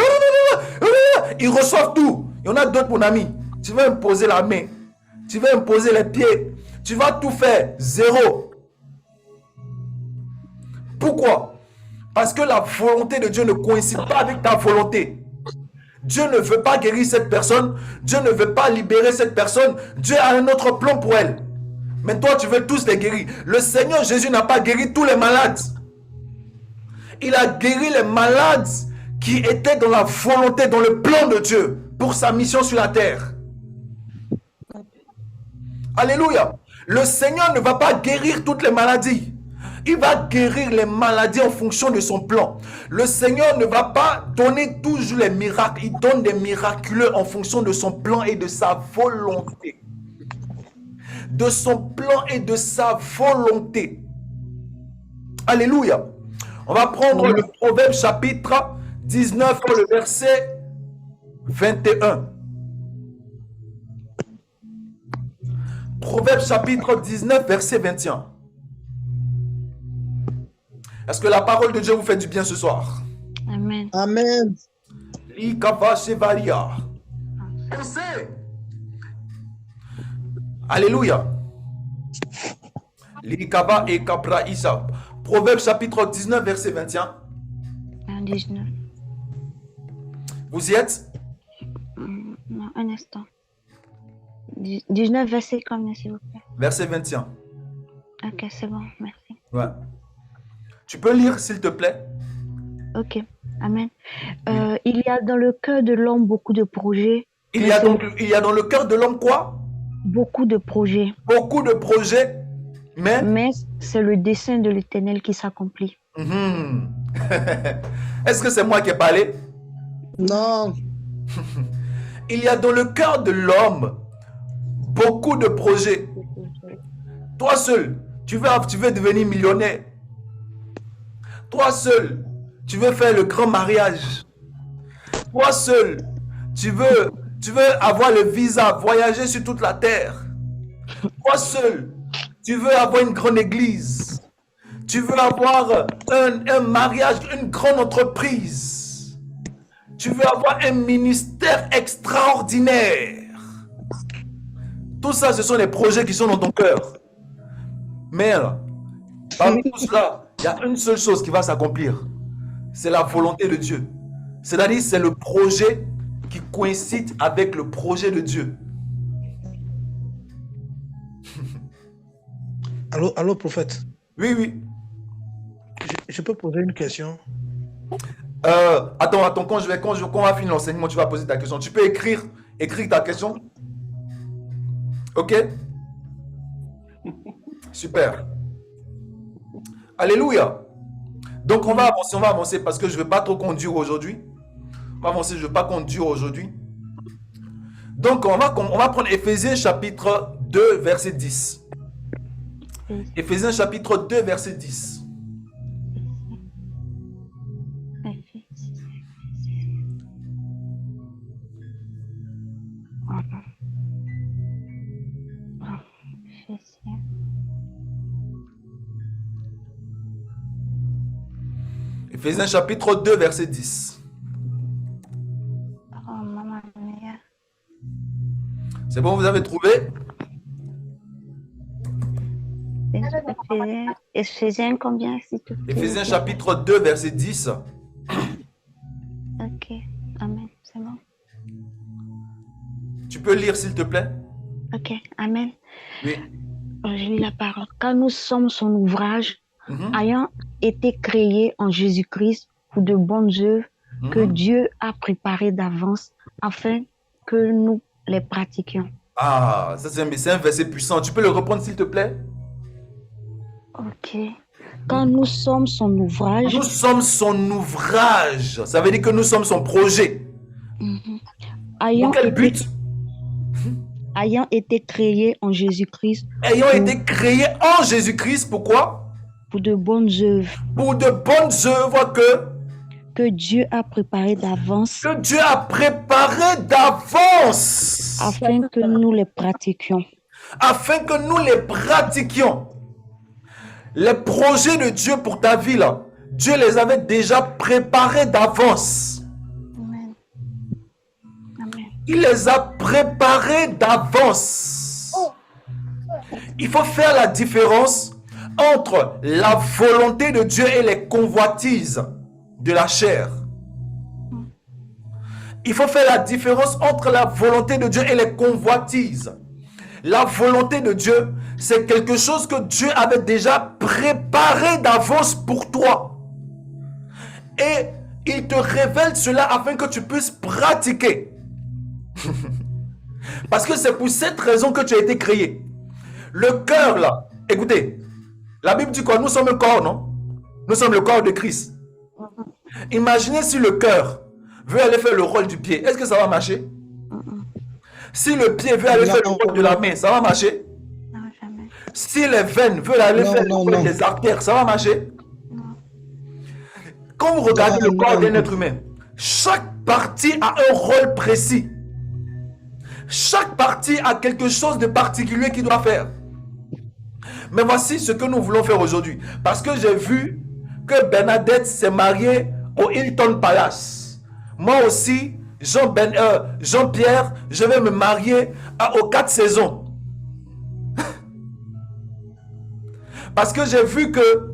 [SPEAKER 1] Ils reçoivent tout. Il y en a d'autres, mon ami. Tu vas imposer la main. Tu vas imposer les pieds. Tu vas tout faire. Zéro. Pourquoi? Parce que la volonté de Dieu ne coïncide pas avec ta volonté. Dieu ne veut pas guérir cette personne. Dieu ne veut pas libérer cette personne. Dieu a un autre plan pour elle. Mais toi, tu veux tous les guérir. Le Seigneur Jésus n'a pas guéri tous les malades. Il a guéri les malades qui étaient dans la volonté, dans le plan de Dieu pour sa mission sur la terre. Alléluia. Le Seigneur ne va pas guérir toutes les maladies. Il va guérir les maladies en fonction de son plan. Le Seigneur ne va pas donner toujours les miracles. Il donne des miraculeux en fonction de son plan et de sa volonté. De son plan et de sa volonté. Alléluia. On va prendre le Proverbe chapitre 19, le verset 21. Proverbe chapitre 19, verset 21. Est-ce que la parole de Dieu vous fait du bien ce soir?
[SPEAKER 3] Amen.
[SPEAKER 6] Amen.
[SPEAKER 1] Alléluia. Proverbe chapitre 19, verset 21.
[SPEAKER 3] 19.
[SPEAKER 1] Vous y êtes?
[SPEAKER 3] Non, un instant. 19, verset combien, s'il vous plaît?
[SPEAKER 1] Verset 21.
[SPEAKER 3] Ok, c'est bon, merci.
[SPEAKER 1] Ouais. Tu peux lire, s'il te plaît?
[SPEAKER 3] Ok, amen. Il y a dans le cœur de l'homme beaucoup de projets.
[SPEAKER 1] Il y a dans le cœur de l'homme quoi?
[SPEAKER 3] Beaucoup de projets.
[SPEAKER 1] Beaucoup de projets,
[SPEAKER 3] mais c'est le dessein de l'Éternel qui s'accomplit.
[SPEAKER 1] Est-ce que c'est moi qui ai parlé?
[SPEAKER 6] Non.
[SPEAKER 1] Il y a dans le cœur de l'homme beaucoup de projets. Toi seul, tu veux devenir millionnaire. Toi seul, tu veux faire le grand mariage. Toi seul, tu veux avoir le visa, voyager sur toute la terre. Toi seul, tu veux avoir une grande église. Tu veux avoir un mariage, une grande entreprise. Tu veux avoir un ministère extraordinaire. Tout ça, ce sont les projets qui sont dans ton cœur. Mais parmi tout cela, il y a une seule chose qui va s'accomplir. C'est la volonté de Dieu. C'est-à-dire, c'est le projet qui coïncide avec le projet de Dieu.
[SPEAKER 7] Allô, prophète.
[SPEAKER 1] Oui, oui.
[SPEAKER 7] Je peux poser une question?
[SPEAKER 1] Attends, quand on va finir l'enseignement, tu vas poser ta question. Tu peux écrire ta question. Ok? Super. Alléluia. Donc, on va avancer parce que je ne vais pas trop conduire aujourd'hui. On va avancer, je ne vais pas conduire aujourd'hui. Donc, on va prendre Éphésiens chapitre 2, verset 10. Éphésiens chapitre 2, verset 10. Éphésiens chapitre 2, verset 10.
[SPEAKER 3] Oh, maman mia.
[SPEAKER 1] C'est bon, vous avez trouvé?
[SPEAKER 3] Éphésiens combien, s'il te plaît?
[SPEAKER 1] Éphésiens chapitre 2, verset 10.
[SPEAKER 3] Ok, amen, c'est bon.
[SPEAKER 1] Tu peux lire, s'il te plaît?
[SPEAKER 3] Ok, amen.
[SPEAKER 1] Oui.
[SPEAKER 3] Je lis la parole. Car nous sommes son ouvrage, ayant été créés en Jésus-Christ pour de bonnes œuvres que Dieu a préparées d'avance afin que nous les pratiquions.
[SPEAKER 1] Ah, ça c'est un verset puissant. Tu peux le reprendre, s'il te plaît?
[SPEAKER 3] Ok. Quand nous sommes son ouvrage.
[SPEAKER 1] Nous sommes son ouvrage. Ça veut dire que nous sommes son projet. Pour quel but?
[SPEAKER 3] Ayant été créés en Jésus-Christ.
[SPEAKER 1] Ayant été créés en Jésus-Christ, pourquoi?
[SPEAKER 3] Pour de bonnes œuvres.
[SPEAKER 1] Pour de bonnes œuvres
[SPEAKER 3] que Dieu a préparé d'avance
[SPEAKER 1] Que Dieu a préparé d'avance.
[SPEAKER 3] afin que nous les pratiquions.
[SPEAKER 1] Afin que nous les pratiquions. Les projets de Dieu pour ta vie, là, Dieu les avait déjà préparés d'avance.
[SPEAKER 3] Amen. Amen.
[SPEAKER 1] Il les a préparés d'avance. Il faut faire la différence entre la volonté de Dieu et les convoitises de la chair. Il faut faire la différence entre la volonté de Dieu et les convoitises. La volonté de Dieu, c'est quelque chose que Dieu avait déjà préparé d'avance pour toi. Et il te révèle cela afin que tu puisses pratiquer. Parce que c'est pour cette raison que tu as été créé. Le cœur là, écoutez, la Bible dit quoi? Nous sommes un corps, non? Nous sommes le corps de Christ. Imaginez si le cœur veut aller faire le rôle du pied. Est-ce que ça va marcher? Si le pied veut aller faire le rôle de la main, ça va marcher?
[SPEAKER 3] Non, jamais.
[SPEAKER 1] Si les veines veulent aller faire le rôle des artères, ça va marcher? Quand vous regardez le corps d'un être humain, chaque partie a un rôle précis. Chaque partie a quelque chose de particulier qu'il doit faire. Mais voici ce que nous voulons faire aujourd'hui. Parce que j'ai vu que Bernadette s'est mariée au Hilton Palace. Moi aussi, Jean-Pierre, je vais me marier aux 4 saisons. Parce que j'ai vu que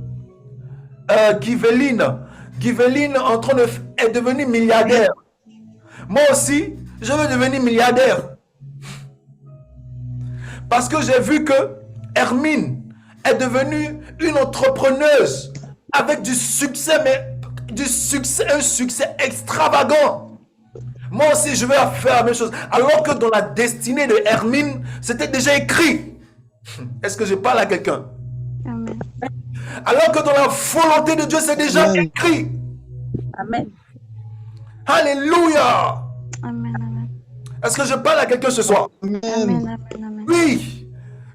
[SPEAKER 1] Giveline est devenue milliardaire. Moi aussi, je vais devenir milliardaire. Parce que j'ai vu que Hermine est devenue une entrepreneuse avec du succès, mais un succès extravagant. Moi aussi, je vais faire la même chose. Alors que dans la destinée de Hermine, c'était déjà écrit. Est-ce que je parle à quelqu'un?
[SPEAKER 3] Amen.
[SPEAKER 1] Alors que dans la volonté de Dieu, c'est déjà écrit.
[SPEAKER 4] Amen.
[SPEAKER 1] Alléluia.
[SPEAKER 3] Amen. Amen.
[SPEAKER 1] Est-ce que je parle à quelqu'un ce soir?
[SPEAKER 3] Amen. Amen. Amen.
[SPEAKER 1] Oui.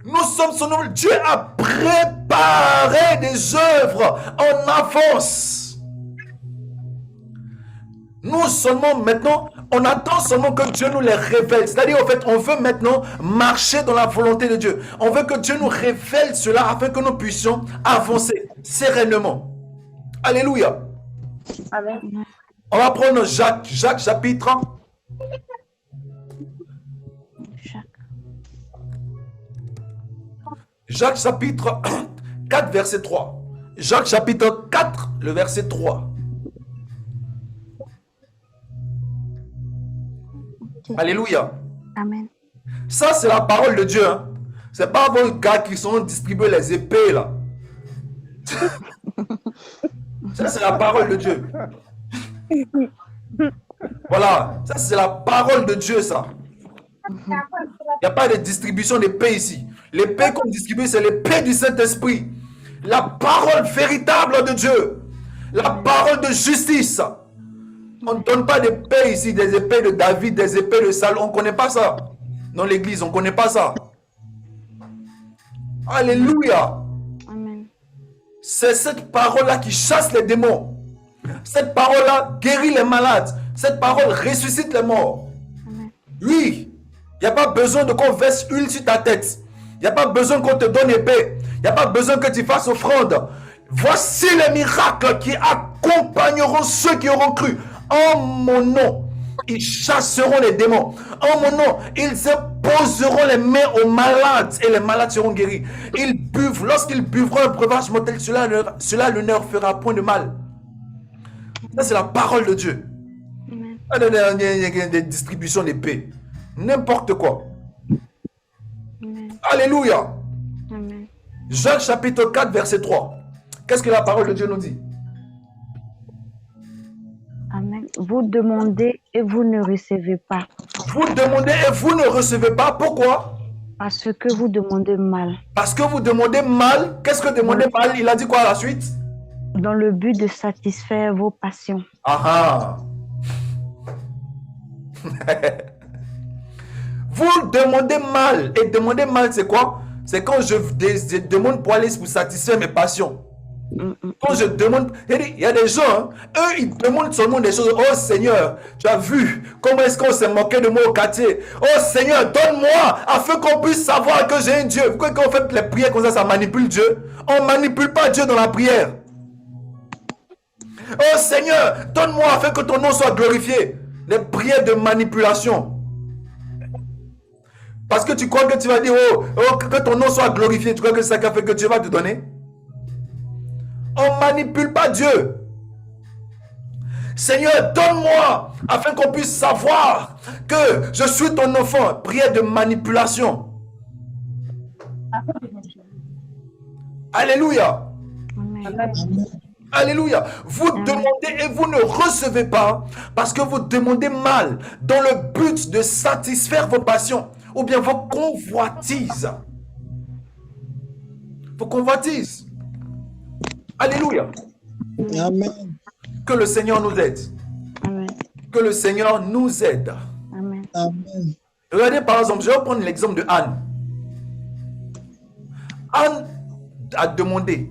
[SPEAKER 1] Nous sommes son nom. Dieu a préparé des œuvres en avance. Nous seulement maintenant, on attend seulement que Dieu nous les révèle. C'est-à-dire, en fait, on veut maintenant marcher dans la volonté de Dieu. On veut que Dieu nous révèle cela afin que nous puissions avancer sereinement. Alléluia.
[SPEAKER 4] Amen.
[SPEAKER 1] On va prendre Jacques chapitre. Jacques chapitre 4, verset 3. Jacques chapitre 4, le verset 3. Alléluia.
[SPEAKER 3] Amen.
[SPEAKER 1] Ça, c'est la parole de Dieu. Hein. C'est pas vos gars qui sont distribués les épées là. Ça, c'est la parole de Dieu. Voilà. Ça, c'est la parole de Dieu, ça. Il n'y a pas de distribution d'épée ici. L'épée qu'on distribue, c'est l'épée du Saint-Esprit. La parole véritable de Dieu. La parole de justice. On ne donne pas d'épée ici, des épées de David, des épées de Salomon. On ne connaît pas ça. Dans l'église, on ne connaît pas ça. Alléluia.
[SPEAKER 3] Amen.
[SPEAKER 1] C'est cette parole-là qui chasse les démons. Cette parole-là guérit les malades. Cette parole ressuscite les morts.
[SPEAKER 3] Amen.
[SPEAKER 1] Oui. Il n'y a pas besoin de qu'on verse huile sur ta tête. Il n'y a pas besoin qu'on te donne épée. Il n'y a pas besoin que tu fasses offrande. Voici les miracles qui accompagneront ceux qui auront cru. En mon nom, ils chasseront les démons. En mon nom, ils imposeront les mains aux malades et les malades seront guéris. Ils buvent. Lorsqu'ils buvront un breuvage mortel, cela ne leur fera point de mal. Ça, c'est la parole de Dieu. Des distributions d'épée. N'importe quoi.
[SPEAKER 3] Amen.
[SPEAKER 1] Alléluia.
[SPEAKER 3] Amen.
[SPEAKER 1] Jacques chapitre 4, verset 3. Qu'est-ce que la parole de Dieu nous dit?
[SPEAKER 3] Amen. Vous demandez et vous ne recevez pas.
[SPEAKER 1] Vous demandez et vous ne recevez pas. Pourquoi?
[SPEAKER 3] Parce que vous demandez mal.
[SPEAKER 1] Parce que vous demandez mal. Qu'est-ce que demander mal? Il a dit quoi à la suite?
[SPEAKER 3] Dans le but de satisfaire vos passions.
[SPEAKER 1] Ah ah. Vous demandez mal. Et demander mal, c'est quoi? C'est quand je demande pour aller pour satisfaire mes passions. Quand je demande, il y a des gens, hein, eux, ils demandent seulement des choses. Oh Seigneur, tu as vu comment est-ce qu'on s'est moqué de moi au quartier. Oh Seigneur, donne-moi, afin qu'on puisse savoir que j'ai un Dieu. Pourquoi quand on fait les prières comme ça manipule Dieu? On ne manipule pas Dieu dans la prière. Oh Seigneur, donne-moi afin que ton nom soit glorifié. Les prières de manipulation. Parce que tu crois que tu vas dire, que ton nom soit glorifié. Tu crois que c'est ça qui a fait que Dieu va te donner? On ne manipule pas Dieu. Seigneur, donne-moi afin qu'on puisse savoir que je suis ton enfant. Prière de manipulation. Alléluia.
[SPEAKER 3] Amen.
[SPEAKER 1] Alléluia. Vous demandez et vous ne recevez pas parce que vous demandez mal dans le but de satisfaire vos passions ou bien vos convoitises. Vos convoitises. Alléluia.
[SPEAKER 6] Amen.
[SPEAKER 1] Que le Seigneur nous aide.
[SPEAKER 3] Amen.
[SPEAKER 1] Que le Seigneur nous aide.
[SPEAKER 3] Amen.
[SPEAKER 6] Amen.
[SPEAKER 1] Regardez par exemple, je vais prendre l'exemple de Anne. Anne a demandé,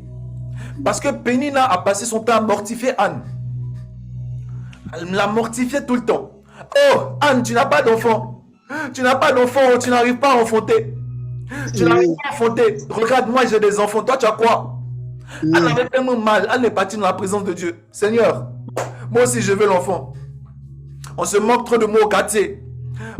[SPEAKER 1] parce que Pénina a passé son temps à mortifier Anne. Elle l'a mortifié tout le temps. Oh, Anne, tu n'as pas d'enfant. Tu n'as pas d'enfant, tu n'arrives pas à enfanter. Tu n'arrives pas à enfanter. Regarde, moi j'ai des enfants. Toi, tu as quoi? Anne avait tellement mal. Anne est partie dans la présence de Dieu. Seigneur, moi aussi je veux l'enfant. On se moque trop de moi au quartier.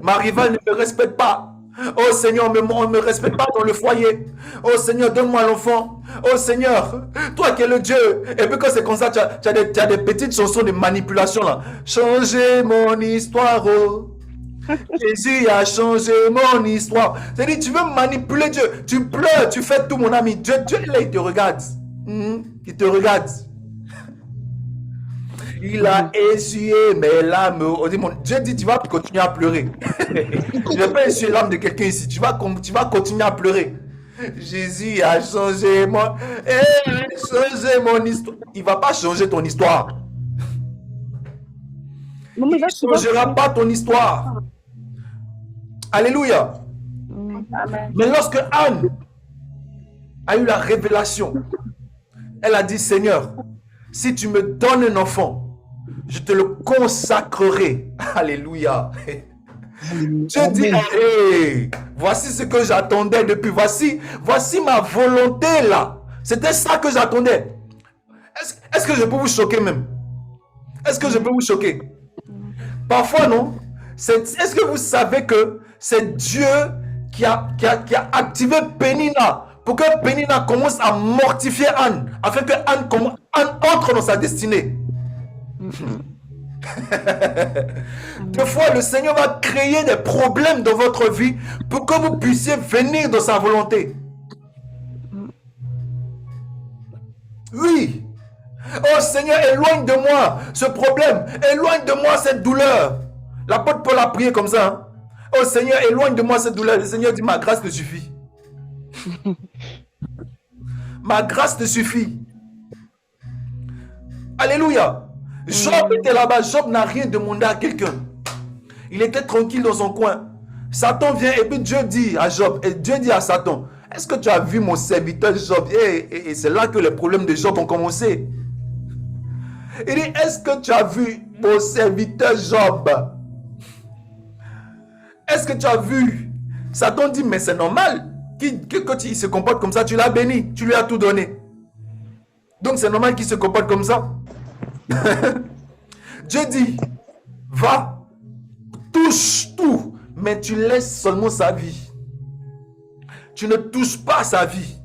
[SPEAKER 1] Ma rivale ne me respecte pas. Oh Seigneur, on ne me respecte pas dans le foyer. Oh Seigneur, donne-moi l'enfant. Oh Seigneur, toi qui es le Dieu. Et puis quand c'est comme ça, tu as des petites chansons de manipulation là. Changer mon histoire, oh. Jésus a changé mon histoire. C'est-à-dire, tu veux manipuler Dieu. Tu pleures, tu fais tout, mon ami. Dieu là, il te regarde. Il te regarde. Il a essuyé mes larmes. Dieu dit, tu vas continuer à pleurer. Je vais pas essuyer l'âme de quelqu'un ici. Tu vas continuer à pleurer. Jésus a changé mon histoire. Il ne va pas changer ton histoire. Il ne changera pas ton histoire. Alléluia. Mais lorsque Anne a eu la révélation, elle a dit, Seigneur, si tu me donnes un enfant, je te le consacrerai. Alléluia. Dieu dit, hey, voici ce que j'attendais depuis. Voici ma volonté là. C'était ça que j'attendais. Est-ce que je peux vous choquer même? Est-ce que je peux vous choquer? Parfois, non. Est-ce que vous savez que c'est Dieu qui a activé Pénina pour que Pénina commence à mortifier Anne, afin que Anne entre dans sa destinée? Des fois, le Seigneur va créer des problèmes dans votre vie pour que vous puissiez venir dans sa volonté. Oui. Oh Seigneur, éloigne de moi ce problème. Éloigne de moi cette douleur. L'apôtre Paul a prié comme ça. Hein? Oh Seigneur, éloigne de moi cette douleur. Le Seigneur dit, ma grâce te suffit. Ma grâce te suffit. Alléluia. Job était là-bas. Job n'a rien demandé à quelqu'un. Il était tranquille dans son coin. Satan vient et puis Dieu dit à Job, et Dieu dit à Satan, est-ce que tu as vu mon serviteur Job? Et c'est là que les problèmes de Job ont commencé. Il dit, est-ce que tu as vu mon serviteur Job? Est-ce que tu as vu? Satan dit, mais c'est normal. Quand il se comporte comme ça, tu l'as béni. Tu lui as tout donné. Donc c'est normal qu'il se comporte comme ça. Dieu dit, va, touche tout, mais tu laisses seulement sa vie. Tu ne touches pas sa vie.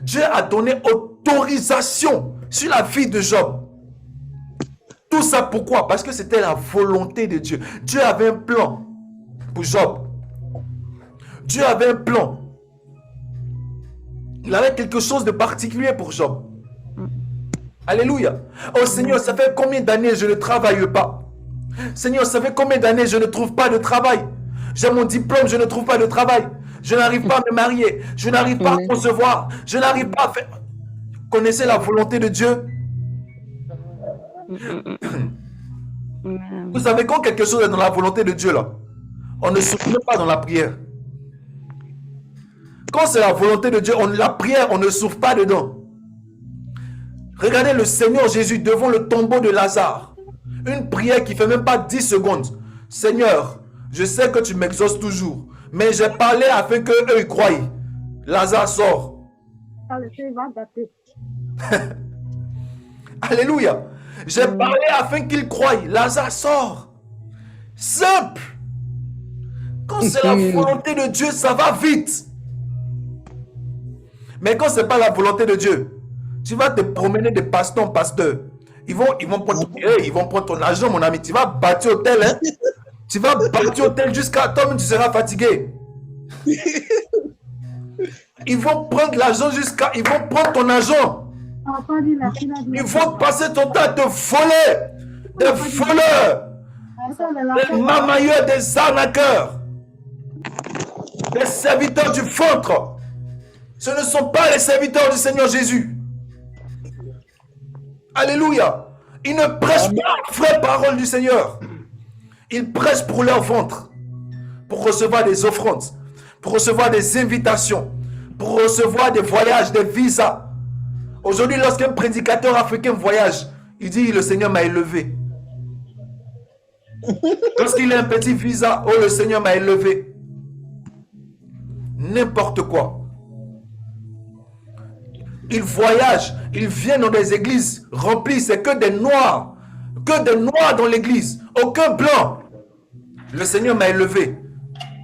[SPEAKER 1] Dieu a donné autorisation sur la vie de Job. Tout ça pourquoi? Parce que c'était la volonté de Dieu. Dieu avait un plan pour Job. Dieu avait un plan. Il avait quelque chose de particulier pour Job. Alléluia. Oh Seigneur, ça fait combien d'années je ne travaille pas? Seigneur, ça fait combien d'années je ne trouve pas de travail? J'ai mon diplôme, je ne trouve pas de travail. Je n'arrive pas à me marier. Je n'arrive pas à concevoir. Je n'arrive pas à faire... Connaissez la volonté de Dieu? Vous savez, quand quelque chose est dans la volonté de Dieu, là, on ne souffre pas dans la prière. Quand c'est la volonté de Dieu, la prière, on ne souffre pas dedans. Regardez le Seigneur Jésus devant le tombeau de Lazare. Une prière qui ne fait même pas 10 secondes. Seigneur, je sais que tu m'exauces toujours, mais j'ai parlé afin qu'eux y croient. Lazare sort. Alléluia. J'ai parlé afin qu'ils croient. Lazare sort. Simple. Quand c'est la volonté de Dieu, ça va vite. Mais quand ce n'est pas la volonté de Dieu, tu vas te promener de pasteur en pasteur. Ils vont prendre ton argent, mon ami. Tu vas bâtir hôtel. Hein? Tu vas bâtir hôtel jusqu'à toi-même, tu seras fatigué. Ils vont prendre l'argent jusqu'à... Ils vont prendre ton argent. Ils vont passer ton temps à te voler. Des voleurs. Des mamailleurs, des arnaqueurs. Des serviteurs du ventre. Ce ne sont pas les serviteurs du Seigneur Jésus. Alléluia. Ils ne prêchent pas la vraie parole du Seigneur. Ils prêchent pour leur ventre. Pour recevoir des offrandes. Pour recevoir des invitations. Pour recevoir des voyages, des visas. Aujourd'hui, lorsqu'un prédicateur africain voyage, il dit, le Seigneur m'a élevé. Lorsqu'il a un petit visa, oh, le Seigneur m'a élevé. N'importe quoi. Ils voyagent, ils viennent dans des églises remplies, c'est que des noirs dans l'église, aucun blanc. Le Seigneur m'a élevé.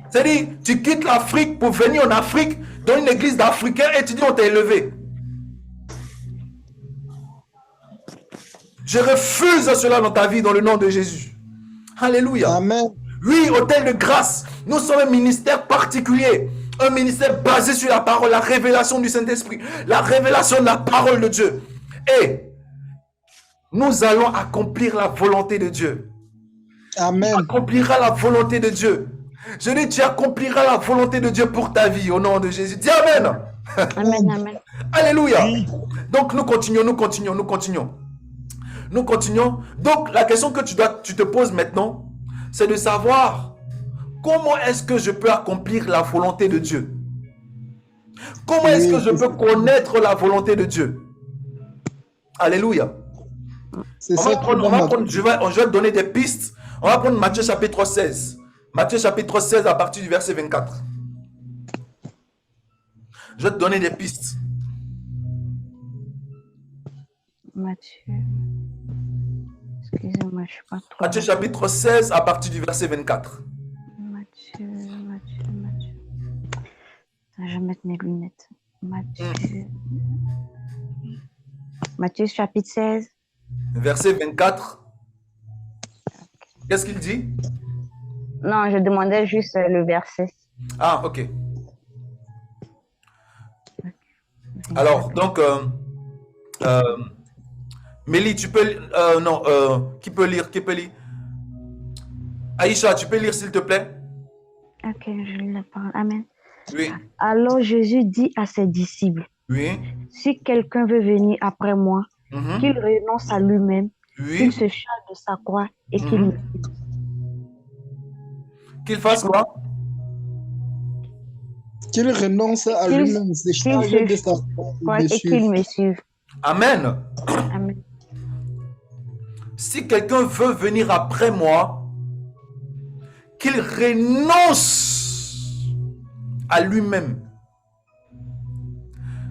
[SPEAKER 1] C'est-à-dire, tu quittes l'Afrique pour venir en Afrique, dans une église d'Africains, et tu dis on t'a élevé. Je refuse cela dans ta vie, dans le nom de Jésus. Alléluia.
[SPEAKER 6] Amen.
[SPEAKER 1] Oui, hôtel de grâce, nous sommes un ministère particulier. Un ministère basé sur la parole, la révélation du Saint-Esprit, la révélation de la parole de Dieu. Et nous allons accomplir la volonté de Dieu.
[SPEAKER 6] Amen.
[SPEAKER 1] Tu accompliras la volonté de Dieu. Je dis, tu accompliras la volonté de Dieu pour ta vie, au nom de Jésus. Dis Amen.
[SPEAKER 3] Amen, amen.
[SPEAKER 1] Alléluia. Donc nous continuons. Donc la question que tu te poses maintenant, c'est de savoir comment est-ce que je peux accomplir la volonté de Dieu? Comment est-ce que je peux connaître la volonté de Dieu? Alléluia. Je vais te donner des pistes. On va prendre Matthieu chapitre 16. Matthieu chapitre 16 à partir du verset 24. Je vais te donner des pistes.
[SPEAKER 3] Matthieu. Excusez-moi, je ne suis pas trop...
[SPEAKER 1] Matthieu chapitre 16 à partir du verset 24.
[SPEAKER 3] Matthieu. Je vais mettre mes lunettes. Matthieu chapitre 16.
[SPEAKER 1] Verset 24. Qu'est-ce qu'il dit?
[SPEAKER 3] Non, je demandais juste le verset.
[SPEAKER 1] Ah, ok. Alors, donc, Mélie, tu peux... qui peut lire? Aïcha, tu peux lire, s'il te plaît?
[SPEAKER 3] Ok, je lis la parole. Amen.
[SPEAKER 1] Oui.
[SPEAKER 3] Alors Jésus dit à ses disciples,
[SPEAKER 1] Oui.
[SPEAKER 3] si quelqu'un veut venir après moi, qu'il renonce à lui-même, qu'il se charge de sa croix et qu'il me suive.
[SPEAKER 1] Qu'il fasse quoi?
[SPEAKER 6] Qu'il renonce à lui-même, se charge de sa croix
[SPEAKER 3] et qu'il me suive.
[SPEAKER 1] Amen.
[SPEAKER 3] Amen.
[SPEAKER 1] Si quelqu'un veut venir après moi, qu'il renonce à lui-même.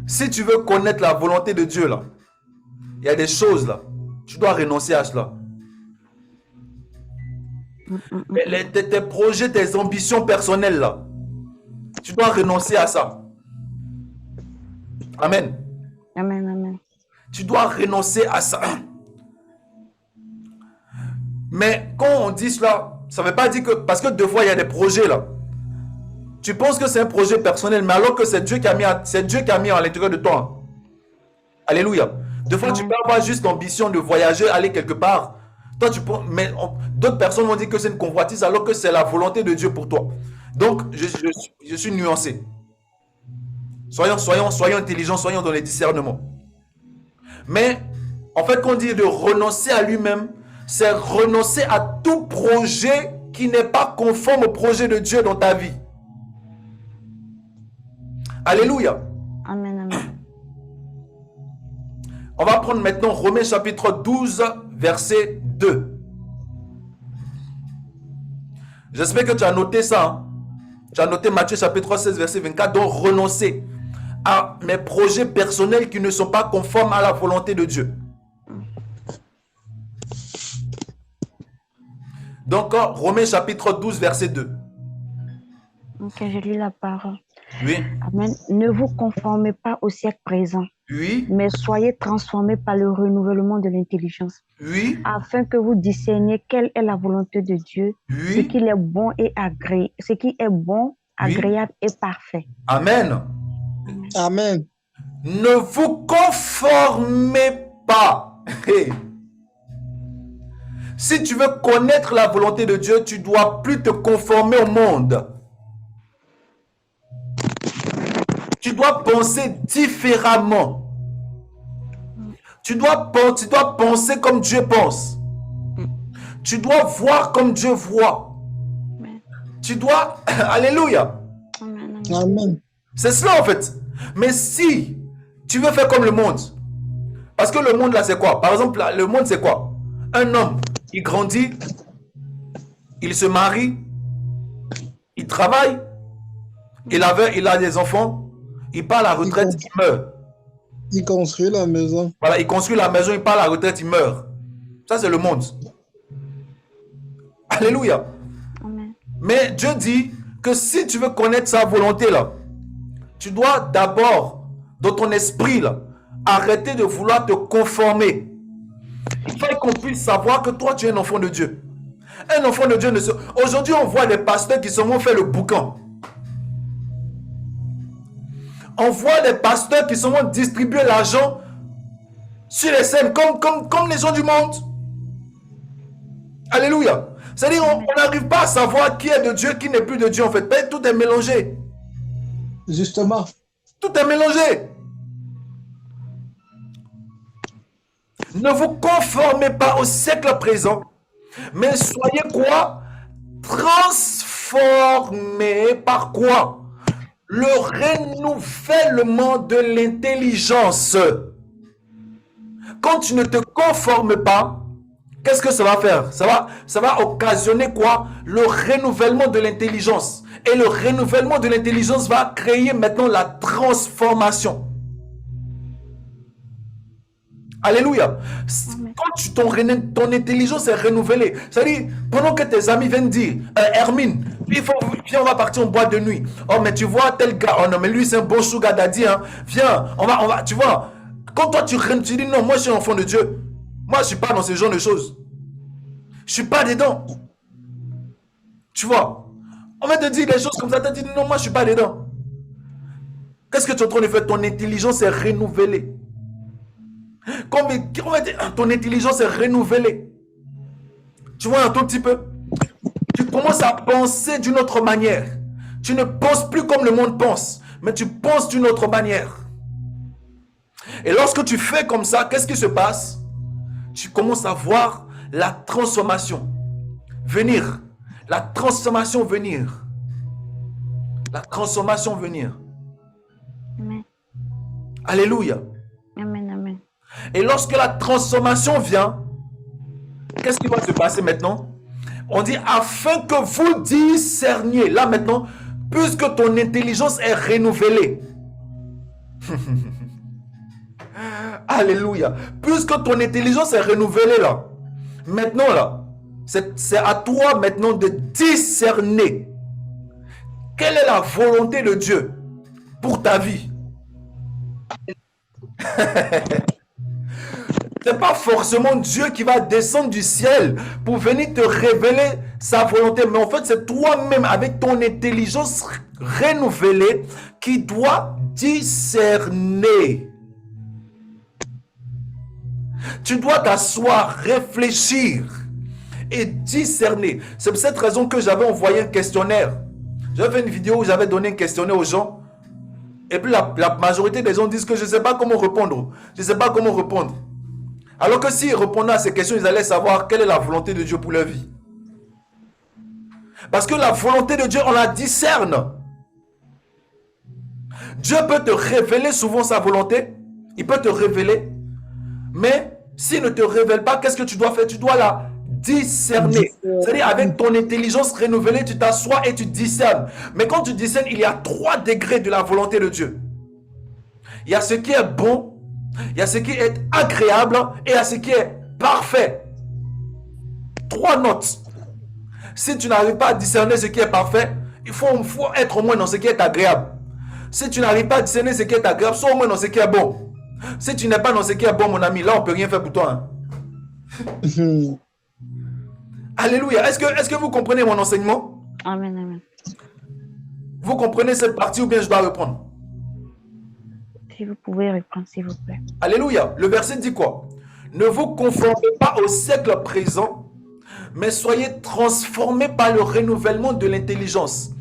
[SPEAKER 1] Si tu veux connaître la volonté de Dieu, là, il y a des choses là, tu dois renoncer à cela. Tes projets, tes ambitions personnelles là, tu dois renoncer à ça. Amen.
[SPEAKER 3] Amen, amen.
[SPEAKER 1] Tu dois renoncer à ça. Mais quand on dit cela, ça ne veut pas dire que... Parce que deux fois, il y a des projets là. Tu penses que c'est un projet personnel, mais alors que c'est Dieu qui a mis à l'intérieur de toi. Alléluia. Deux fois, tu peux avoir juste l'ambition de voyager, aller quelque part. Toi, mais d'autres personnes vont dire que c'est une convoitise, alors que c'est la volonté de Dieu pour toi. Donc, je suis nuancé. Soyons intelligents, soyons dans les discernements. Mais, en fait, quand on dit de renoncer à lui-même, c'est renoncer à tout projet qui n'est pas conforme au projet de Dieu dans ta vie. Alléluia.
[SPEAKER 3] Amen, amen.
[SPEAKER 1] On va prendre maintenant Romains chapitre 12, verset 2. J'espère que tu as noté ça. Hein? Tu as noté Matthieu chapitre 16, verset 24. Donc, renoncer à mes projets personnels qui ne sont pas conformes à la volonté de Dieu. Donc, Romains chapitre 12, verset 2.
[SPEAKER 3] Ok, je lis la parole.
[SPEAKER 1] Oui.
[SPEAKER 3] Amen. Ne vous conformez pas au siècle présent.
[SPEAKER 1] Oui.
[SPEAKER 3] Mais soyez transformés par le renouvellement de l'intelligence.
[SPEAKER 1] Oui.
[SPEAKER 3] Afin que vous discerniez quelle est la volonté de Dieu,
[SPEAKER 1] Oui.
[SPEAKER 3] ce qui est bon et agréable, ce qui est bon, agréable et parfait.
[SPEAKER 1] Amen.
[SPEAKER 6] Amen.
[SPEAKER 1] Ne vous conformez pas. Hey. Si tu veux connaître la volonté de Dieu, tu dois plus te conformer au monde. Tu dois penser différemment. Tu dois penser comme Dieu pense. Tu dois voir comme Dieu voit. Tu dois... Alléluia.
[SPEAKER 6] Amen.
[SPEAKER 1] C'est cela en fait. Mais si tu veux faire comme le monde, parce que le monde là c'est quoi? Par exemple, là, le monde c'est quoi? Un homme, il grandit, il se marie, il travaille, il a des enfants, il part à la retraite, il meurt.
[SPEAKER 6] Il construit la maison.
[SPEAKER 1] Voilà, il construit la maison, il part à la retraite, il meurt. Ça c'est le monde. Alléluia.
[SPEAKER 3] Amen.
[SPEAKER 1] Mais Dieu dit que si tu veux connaître sa volonté là, tu dois d'abord, dans ton esprit là, arrêter de vouloir te conformer. Il faut qu'on puisse savoir que toi, tu es un enfant de Dieu. Un enfant de Dieu ne se... Aujourd'hui, on voit des pasteurs qui se vont faire le boucan. On voit des pasteurs qui se vont distribuer l'argent sur les scènes comme les gens du monde. Alléluia. C'est-à-dire, on n'arrive pas à savoir qui est de Dieu, qui n'est plus de Dieu en fait. Tout est mélangé.
[SPEAKER 6] Justement.
[SPEAKER 1] Tout est mélangé. Ne vous conformez pas au siècle présent, mais soyez quoi? Transformés par quoi? Le renouvellement de l'intelligence. Quand tu ne te conformes pas, qu'est-ce que ça va faire? Ça va occasionner quoi? Le renouvellement de l'intelligence. Et le renouvellement de l'intelligence va créer maintenant la transformation. Alléluia. Quand ton intelligence est renouvelée, c'est-à-dire, pendant que tes amis viennent dire, Hermine, viens, on va partir en boîte de nuit. Oh, mais tu vois, tel gars, oh non, mais lui, c'est un bon sugar daddy, hein. Viens, on va, tu vois. Quand toi, tu dis, non, moi, je suis un enfant de Dieu. Moi, je ne suis pas dans ce genre de choses. Je ne suis pas dedans. Tu vois. On va te dire des choses comme ça, tu te dis, non, moi, je ne suis pas dedans. Qu'est-ce que tu es en train de faire? Ton intelligence est renouvelée. Ton intelligence est renouvelée. Tu vois un tout petit peu. Tu commences à penser d'une autre manière. Tu ne penses plus comme le monde pense, mais tu penses d'une autre manière. Et lorsque tu fais comme ça, qu'est-ce qui se passe? Tu commences à voir la transformation venir. La transformation venir. La transformation venir.
[SPEAKER 3] Amen.
[SPEAKER 1] Alléluia.
[SPEAKER 3] Amen, amen.
[SPEAKER 1] Et lorsque la transformation vient, qu'est-ce qui va se passer maintenant? On dit afin que vous discerniez. Là maintenant, puisque ton intelligence est renouvelée. Alléluia. Puisque ton intelligence est renouvelée là. Maintenant là, c'est à toi maintenant de discerner quelle est la volonté de Dieu pour ta vie. C'est pas forcément Dieu qui va descendre du ciel pour venir te révéler sa volonté, mais en fait c'est toi-même avec ton intelligence renouvelée qui doit discerner. Tu dois t'asseoir, réfléchir et discerner. C'est pour cette raison que j'avais envoyé un questionnaire. J'avais fait une vidéo où j'avais donné un questionnaire aux gens. Et puis la majorité des gens disent que je ne sais pas comment répondre. Je ne sais pas comment répondre. Alors que s'ils répondaient à ces questions, ils allaient savoir quelle est la volonté de Dieu pour leur vie. Parce que la volonté de Dieu, on la discerne. Dieu peut te révéler souvent sa volonté. Il peut te révéler. Mais s'il ne te révèle pas, qu'est-ce que tu dois faire? Tu dois la discerner. C'est-à-dire, avec ton intelligence renouvelée, tu t'assois et tu discernes. Mais quand tu discernes, il y a 3 degrés de la volonté de Dieu. Il y a ce qui est bon, il y a ce qui est agréable et il y a ce qui est parfait. 3 notes. Si tu n'arrives pas à discerner ce qui est parfait, il faut être au moins dans ce qui est agréable. Si tu n'arrives pas à discerner ce qui est agréable, sois au moins dans ce qui est bon. Si tu n'es pas dans ce qui est bon, mon ami, là, on ne peut rien faire pour toi. Hein. Alléluia. Est-ce que vous comprenez mon enseignement?
[SPEAKER 3] Amen, amen.
[SPEAKER 1] Vous comprenez cette partie ou bien je dois reprendre?
[SPEAKER 3] Si vous pouvez reprendre, s'il vous plaît.
[SPEAKER 1] Alléluia. Le verset dit quoi? Ne vous conformez pas au siècle présent, mais soyez transformés par le renouvellement de l'intelligence,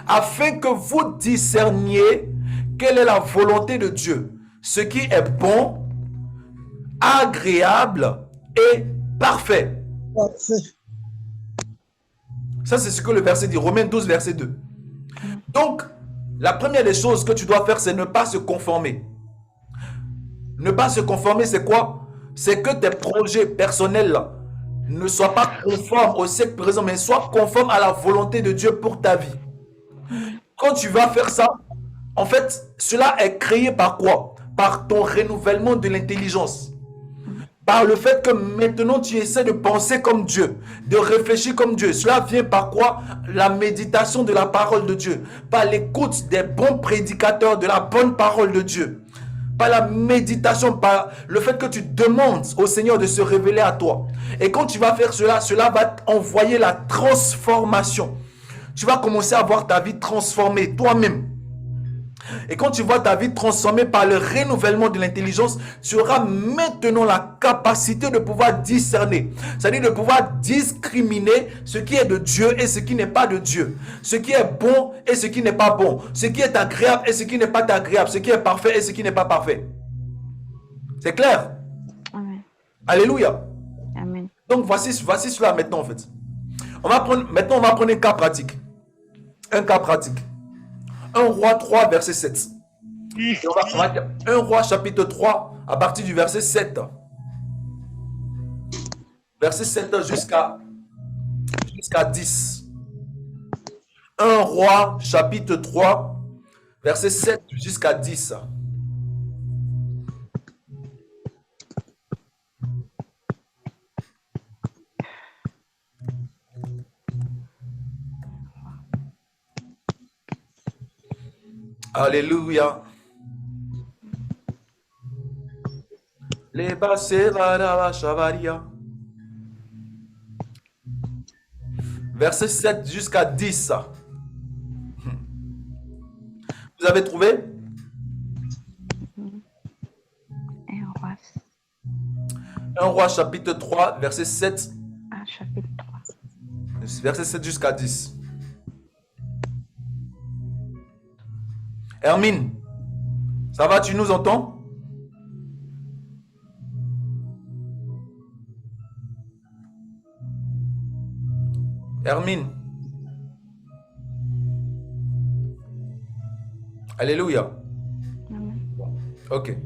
[SPEAKER 1] afin que vous discerniez quelle est la volonté de Dieu, ce qui est bon, agréable et parfait. Ça, c'est ce que le verset dit. Romains 12, verset 2. Donc, la première des choses que tu dois faire, c'est ne pas se conformer. Ne pas se conformer, c'est quoi? C'est que tes projets personnels là, ne soient pas conformes au siècle présent, mais soient conformes à la volonté de Dieu pour ta vie. Quand tu vas faire ça, en fait, cela est créé par quoi? Par ton renouvellement de l'intelligence. Par le fait que maintenant tu essaies de penser comme Dieu, de réfléchir comme Dieu. Cela vient par quoi? La méditation de la parole de Dieu. Par l'écoute des bons prédicateurs de la bonne parole de Dieu. Par la méditation, par le fait que tu demandes au Seigneur de se révéler à toi. Et quand tu vas faire cela, cela va t'envoyer la transformation. Tu vas commencer à voir ta vie transformée toi-même. Et quand tu vois ta vie transformée par le renouvellement de l'intelligence, tu auras maintenant la capacité de pouvoir discerner. C'est-à-dire de pouvoir discriminer ce qui est de Dieu et ce qui n'est pas de Dieu. Ce qui est bon et ce qui n'est pas bon. Ce qui est agréable et ce qui n'est pas agréable. Ce qui est parfait et ce qui n'est pas parfait. C'est clair?
[SPEAKER 3] Amen.
[SPEAKER 1] Alléluia.
[SPEAKER 3] Amen.
[SPEAKER 1] Donc voici cela maintenant en fait. Maintenant on va prendre un cas pratique. Un cas pratique. 1 Roi 3, verset 7. Et on va dire 1 Roi chapitre 3, à partir du verset 7. Verset 7 jusqu'à 10. 1 Roi chapitre 3, verset 7 jusqu'à 10. Alléluia. Les verset 7 jusqu'à 10. Vous avez trouvé? Un roi chapitre 3, verset 7.
[SPEAKER 3] Chapitre 3.
[SPEAKER 1] Verset 7 jusqu'à 10. Hermine, ça va, tu nous entends? Hermine. Alléluia. Ok.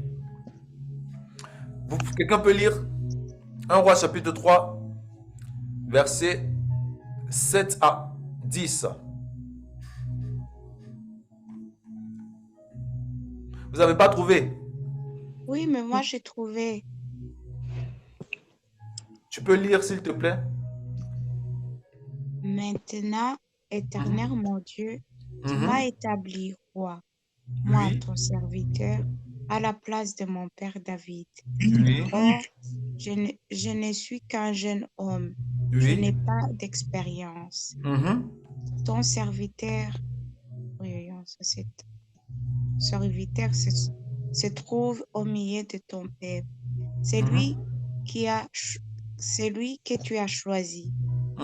[SPEAKER 1] Quelqu'un peut lire 1 Roi chapitre 3, verset 7 à 10. Vous n'avez pas trouvé?
[SPEAKER 8] Oui, mais moi j'ai trouvé.
[SPEAKER 1] Tu peux lire s'il te plaît?
[SPEAKER 8] Maintenant, Éternel mon Dieu, tu
[SPEAKER 1] Mhm.
[SPEAKER 8] m'as établi roi, moi
[SPEAKER 1] Oui.
[SPEAKER 8] ton serviteur, à la place de mon père David.
[SPEAKER 1] Oui.
[SPEAKER 8] Or, je ne suis qu'un jeune homme, je
[SPEAKER 1] Oui.
[SPEAKER 8] n'ai pas d'expérience.
[SPEAKER 1] Mhm.
[SPEAKER 8] Ton serviteur, serviteur se trouve au milieu de ton peuple. C'est lui c'est lui que tu as choisi.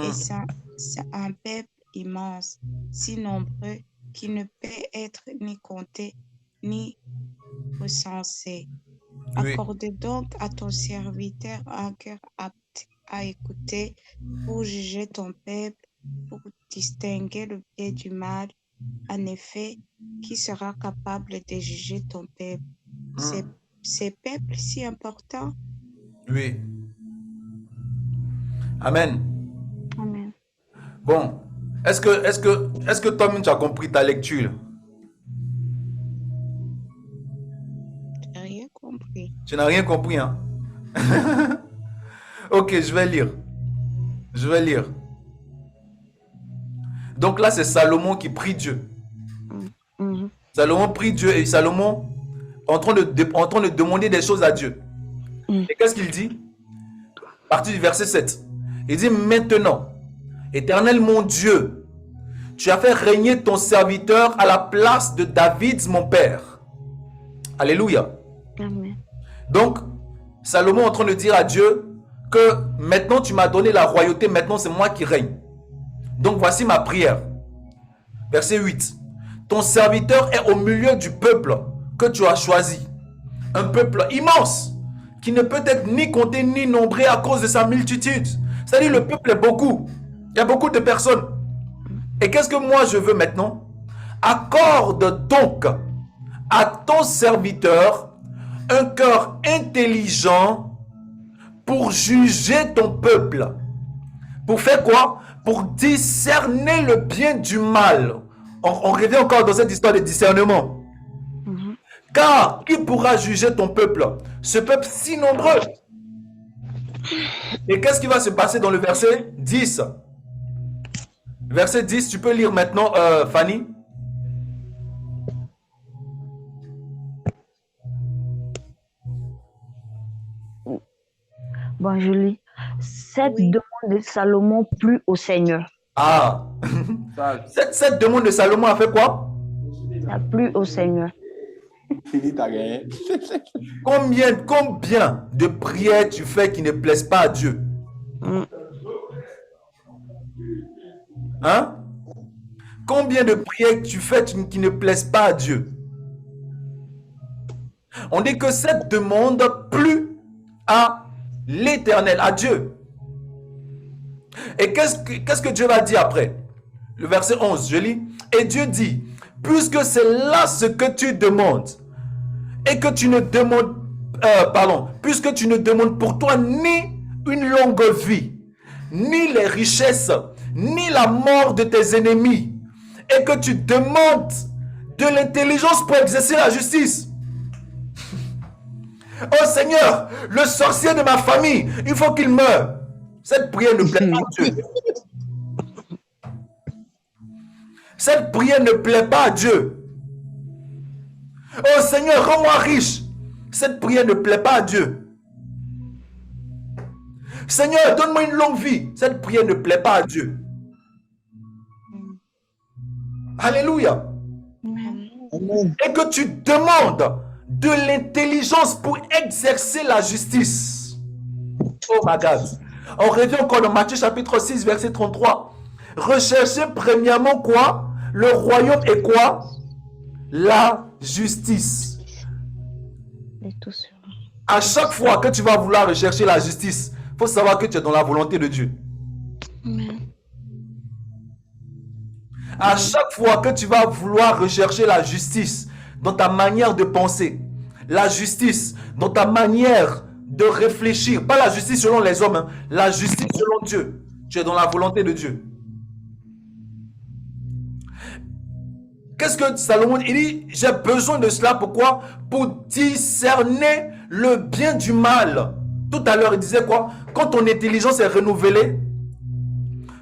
[SPEAKER 8] Et c'est un peuple immense, si nombreux, qui ne peut être ni compté ni recensé.
[SPEAKER 1] Oui.
[SPEAKER 8] Accorde donc à ton serviteur un cœur apte à écouter pour juger ton peuple, pour distinguer le bien du mal. En effet, qui sera capable de juger ton peuple? Ces peuples si importants,
[SPEAKER 1] Oui. Amen.
[SPEAKER 3] Amen.
[SPEAKER 1] Bon, est-ce que toi-même tu as compris ta lecture?
[SPEAKER 8] Je n'ai rien compris.
[SPEAKER 1] Tu n'as rien compris, hein? Ok, je vais lire. Je vais lire. Donc là, c'est Salomon qui prie Dieu.
[SPEAKER 3] Mhm.
[SPEAKER 1] Salomon prie Dieu et Salomon en train de demander des choses à Dieu. Et qu'est-ce qu'il dit? À partir du verset 7. Il dit, maintenant, Éternel mon Dieu, tu as fait régner ton serviteur à la place de David, mon père. Alléluia.
[SPEAKER 3] Amen.
[SPEAKER 1] Donc, Salomon est en train de dire à Dieu que maintenant tu m'as donné la royauté, maintenant c'est moi qui règne. Donc voici ma prière. Verset 8. Ton serviteur est au milieu du peuple que tu as choisi. Un peuple immense qui ne peut être ni compté ni nombré à cause de sa multitude. C'est-à-dire le peuple est beaucoup. Il y a beaucoup de personnes. Et qu'est-ce que moi je veux maintenant? Accorde donc à ton serviteur un cœur intelligent pour juger ton peuple. Pour faire quoi? Pour discerner le bien du mal. On revient encore dans cette histoire de discernement. Car qui pourra juger ton peuple? Ce peuple si nombreux. Et qu'est-ce qui va se passer dans le verset 10? Verset 10, tu peux lire maintenant, Fanny.
[SPEAKER 3] Bon, je lis. Cette demande de Salomon plut au Seigneur.
[SPEAKER 1] Ah, cette demande de Salomon a fait quoi?
[SPEAKER 3] Ça plut au Seigneur.
[SPEAKER 1] Combien de prières tu fais qui ne plaisent pas à Dieu? Hein? Combien de prières tu fais qui ne plaisent pas à Dieu? On dit que cette demande plut à l'Éternel, à Dieu. Et qu'est-ce que Dieu va dire après? Le verset 11, je lis. Et Dieu dit, puisque c'est là ce que tu demandes, et que tu ne demandes, puisque tu ne demandes pour toi ni une longue vie, ni les richesses, ni la mort de tes ennemis, et que tu demandes de l'intelligence pour exercer la justice. Oh Seigneur, le sorcier de ma famille, il faut qu'il meure. Cette prière ne plaît pas à Dieu. Cette prière ne plaît pas à Dieu. Oh Seigneur, rends-moi riche. Cette prière ne plaît pas à Dieu. Seigneur, donne-moi une longue vie. Cette prière ne plaît pas à Dieu. Alléluia.
[SPEAKER 6] Amen.
[SPEAKER 1] Et que tu demandes de l'intelligence pour exercer la justice. Oh my God. On revient encore dans Matthieu chapitre 6, verset 33. Recherchez premièrement quoi? Le royaume et quoi? La justice.
[SPEAKER 3] Et tout ça.
[SPEAKER 1] À chaque fois que tu vas vouloir rechercher la justice, il faut savoir que tu es dans la volonté de Dieu.
[SPEAKER 3] Amen.
[SPEAKER 1] À chaque fois que tu vas vouloir rechercher la justice dans ta manière de penser, la justice dans ta manière de réfléchir, pas la justice selon les hommes, hein, la justice selon Dieu, tu es dans la volonté de Dieu. Qu'est-ce que Salomon il dit? J'ai besoin de cela, pourquoi? Pour discerner le bien du mal. Tout à l'heure, il disait quoi? Quand ton intelligence est renouvelée,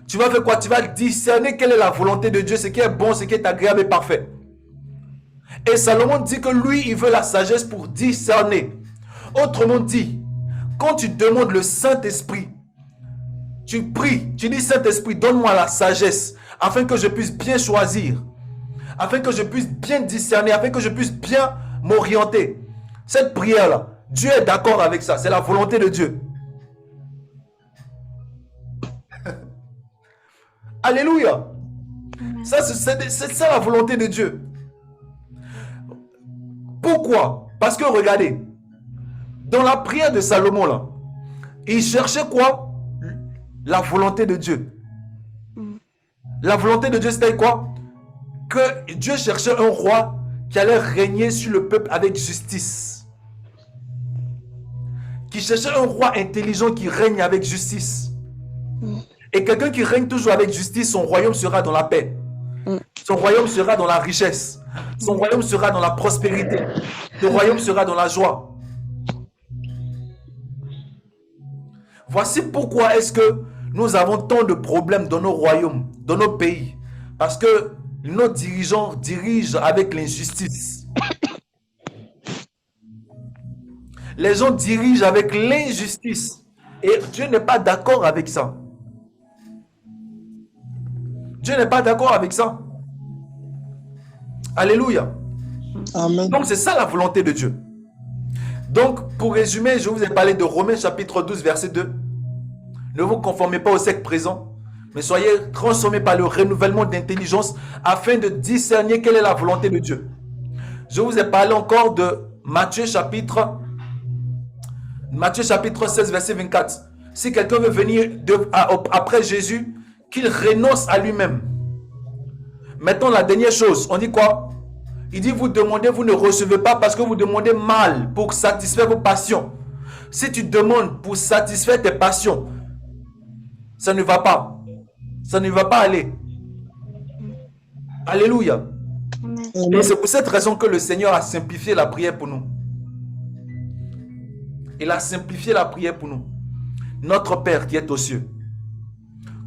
[SPEAKER 1] tu vas faire quoi? Tu vas discerner quelle est la volonté de Dieu, ce qui est bon, ce qui est agréable et parfait. Et Salomon dit que lui, il veut la sagesse pour discerner. Autrement dit, quand tu demandes le Saint-Esprit, tu pries, tu dis Saint-Esprit, donne-moi la sagesse, afin que je puisse bien choisir, afin que je puisse bien discerner, afin que je puisse bien m'orienter. Cette prière-là, Dieu est d'accord avec ça, c'est la volonté de Dieu. Alléluia. Ça, c'est ça la volonté de Dieu. Pourquoi? Parce que regardez, dans la prière de Salomon, là, il cherchait quoi? La volonté de Dieu. La volonté de Dieu, c'était quoi? Que Dieu cherchait un roi qui allait régner sur le peuple avec justice. qui cherchait un roi intelligent qui règne avec justice. Et quelqu'un qui règne toujours avec justice, son royaume sera dans la paix. Son royaume sera dans la richesse. Son royaume sera dans la prospérité. Son royaume sera dans la joie. Voici pourquoi est-ce que nous avons tant de problèmes dans nos royaumes, dans nos pays. Parce que nos dirigeants dirigent avec l'injustice. Les gens dirigent avec l'injustice. Et Dieu n'est pas d'accord avec ça. Dieu n'est pas d'accord avec ça. Alléluia.
[SPEAKER 6] Amen.
[SPEAKER 1] Donc c'est ça la volonté de Dieu. Donc pour résumer, je vous ai parlé de Romains chapitre 12 verset 2. Ne vous conformez pas au siècle présent, mais soyez transformés par le renouvellement d'intelligence afin de discerner quelle est la volonté de Dieu. Je vous ai parlé encore de Matthieu chapitre 16 verset 24. Si quelqu'un veut venir après Jésus, qu'il renonce à lui-même. Maintenant, la dernière chose, on dit quoi? Il dit, vous demandez, vous ne recevez pas parce que vous demandez mal pour satisfaire vos passions. Si tu demandes pour satisfaire tes passions, ça ne va pas. Ça ne va pas aller. Alléluia. Et c'est pour cette raison que le Seigneur a simplifié la prière pour nous. Il a simplifié la prière pour nous. Notre Père qui est aux cieux,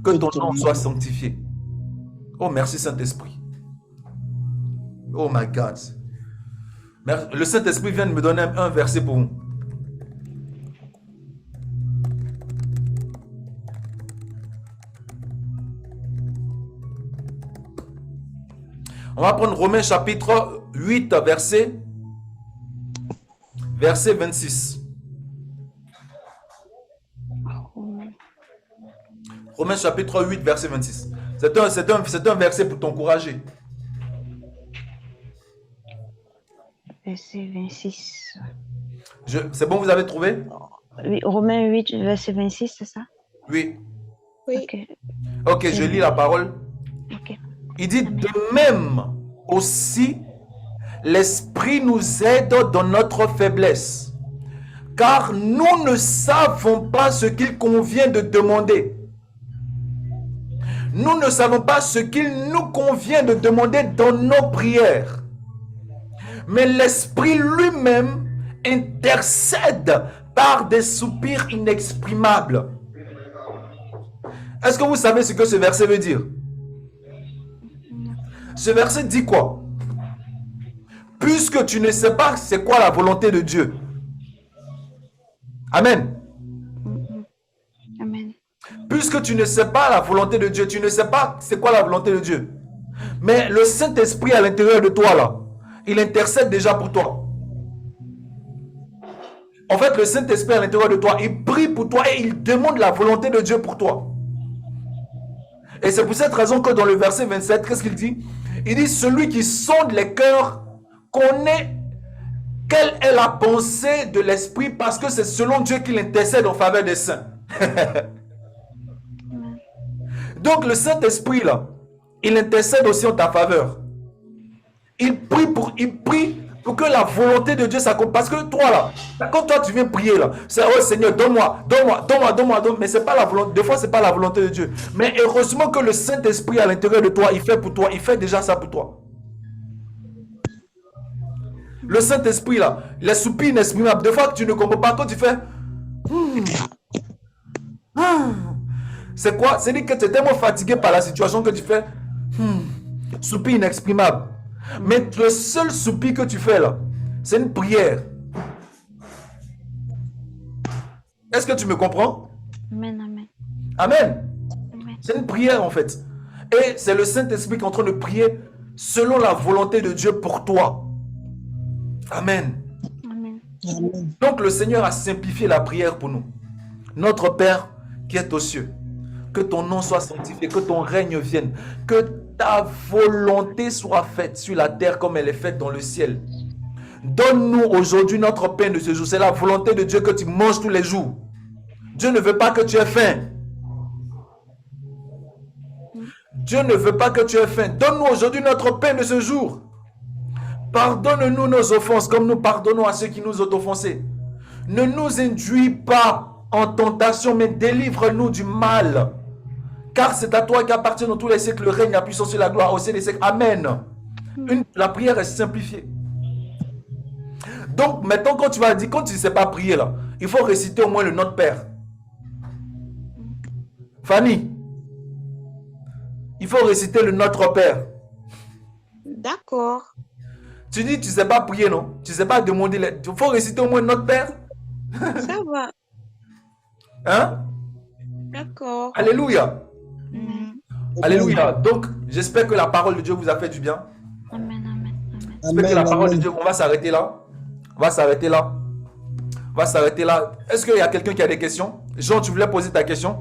[SPEAKER 1] que ton nom soit sanctifié. Oh, merci Saint-Esprit. Oh my God. Le Saint-Esprit vient de me donner un verset pour vous. On va prendre Romains chapitre 8, verset 26. Romains chapitre 8, verset 26. C'est un verset pour t'encourager.
[SPEAKER 3] Verset 26.
[SPEAKER 1] C'est bon, vous avez trouvé?
[SPEAKER 3] Oui, Romains 8, verset 26, c'est ça?
[SPEAKER 1] Oui.
[SPEAKER 4] Oui.
[SPEAKER 1] Ok, je lis la parole.
[SPEAKER 3] Ok.
[SPEAKER 1] Il dit, de même aussi, l'Esprit nous aide dans notre faiblesse, car nous ne savons pas ce qu'il convient de demander. Nous ne savons pas ce qu'il nous convient de demander dans nos prières. Mais l'Esprit lui-même intercède par des soupirs inexprimables. Est-ce que vous savez ce que ce verset veut dire? Ce verset dit quoi? Puisque tu ne sais pas c'est quoi la volonté de Dieu. Amen.
[SPEAKER 3] Amen.
[SPEAKER 1] Puisque tu ne sais pas la volonté de Dieu, tu ne sais pas c'est quoi la volonté de Dieu. Mais le Saint-Esprit à l'intérieur de toi là, il intercède déjà pour toi. En fait, le Saint-Esprit à l'intérieur de toi, il prie pour toi et il demande la volonté de Dieu pour toi. Et c'est pour cette raison que dans le verset 27, qu'est-ce qu'il dit? Il dit, celui qui sonde les cœurs connaît quelle est la pensée de l'Esprit parce que c'est selon Dieu qu'il intercède en faveur des saints. Donc le Saint-Esprit là, il intercède aussi en ta faveur. Il prie pour que la volonté de Dieu s'accomplisse. Parce que toi là, quand toi tu viens prier là, c'est oh Seigneur, donne-moi. Mais c'est pas la volonté. Des fois, c'est pas la volonté de Dieu. Mais heureusement que le Saint-Esprit à l'intérieur de toi, il fait pour toi. Il fait déjà ça pour toi. Le Saint-Esprit là, les soupirs inexprimables. Des fois que tu ne comprends pas, quand tu fais c'est quoi? C'est-à-dire que tu es tellement fatigué par la situation que tu fais soupir inexprimable. Mais le seul soupir que tu fais là, c'est une prière. Est-ce que tu me comprends?
[SPEAKER 3] Amen, amen.
[SPEAKER 1] Amen.
[SPEAKER 3] Amen.
[SPEAKER 1] C'est une prière en fait. Et c'est le Saint-Esprit qui est en train de prier selon la volonté de Dieu pour toi. Amen.
[SPEAKER 3] Amen.
[SPEAKER 6] Amen.
[SPEAKER 1] Donc le Seigneur a simplifié la prière pour nous. Notre Père qui est aux cieux, que ton nom soit sanctifié, que ton règne vienne, que ta volonté soit faite sur la terre comme elle est faite dans le ciel. Donne-nous aujourd'hui notre pain de ce jour. C'est la volonté de Dieu que tu manges tous les jours. Dieu ne veut pas que tu aies faim. Dieu ne veut pas que tu aies faim. Donne-nous aujourd'hui notre pain de ce jour. Pardonne-nous nos offenses comme nous pardonnons à ceux qui nous ont offensés. Ne nous induis pas en tentation, mais délivre-nous du mal. Car c'est à toi qu'appartient dans tous les siècles le règne, la puissance et la gloire au ciel des siècles. Amen. La prière est simplifiée. Donc maintenant, quand tu ne sais pas prier là, il faut réciter au moins le Notre Père. Fanny, il faut réciter le Notre Père.
[SPEAKER 8] D'accord.
[SPEAKER 1] Tu dis tu ne sais pas prier, non? Tu ne sais pas demander. Il faut réciter au moins Notre Père.
[SPEAKER 8] Ça va.
[SPEAKER 1] Hein?
[SPEAKER 8] D'accord.
[SPEAKER 1] Alléluia.
[SPEAKER 8] Mhm.
[SPEAKER 1] Alléluia. Donc, j'espère que la parole de Dieu vous a fait du bien.
[SPEAKER 3] Amen, amen, amen.
[SPEAKER 1] J'espère que la parole de Dieu, on va s'arrêter là. On va s'arrêter là. On va s'arrêter là. Est-ce qu'il y a quelqu'un qui a des questions? Jean, tu voulais poser ta question?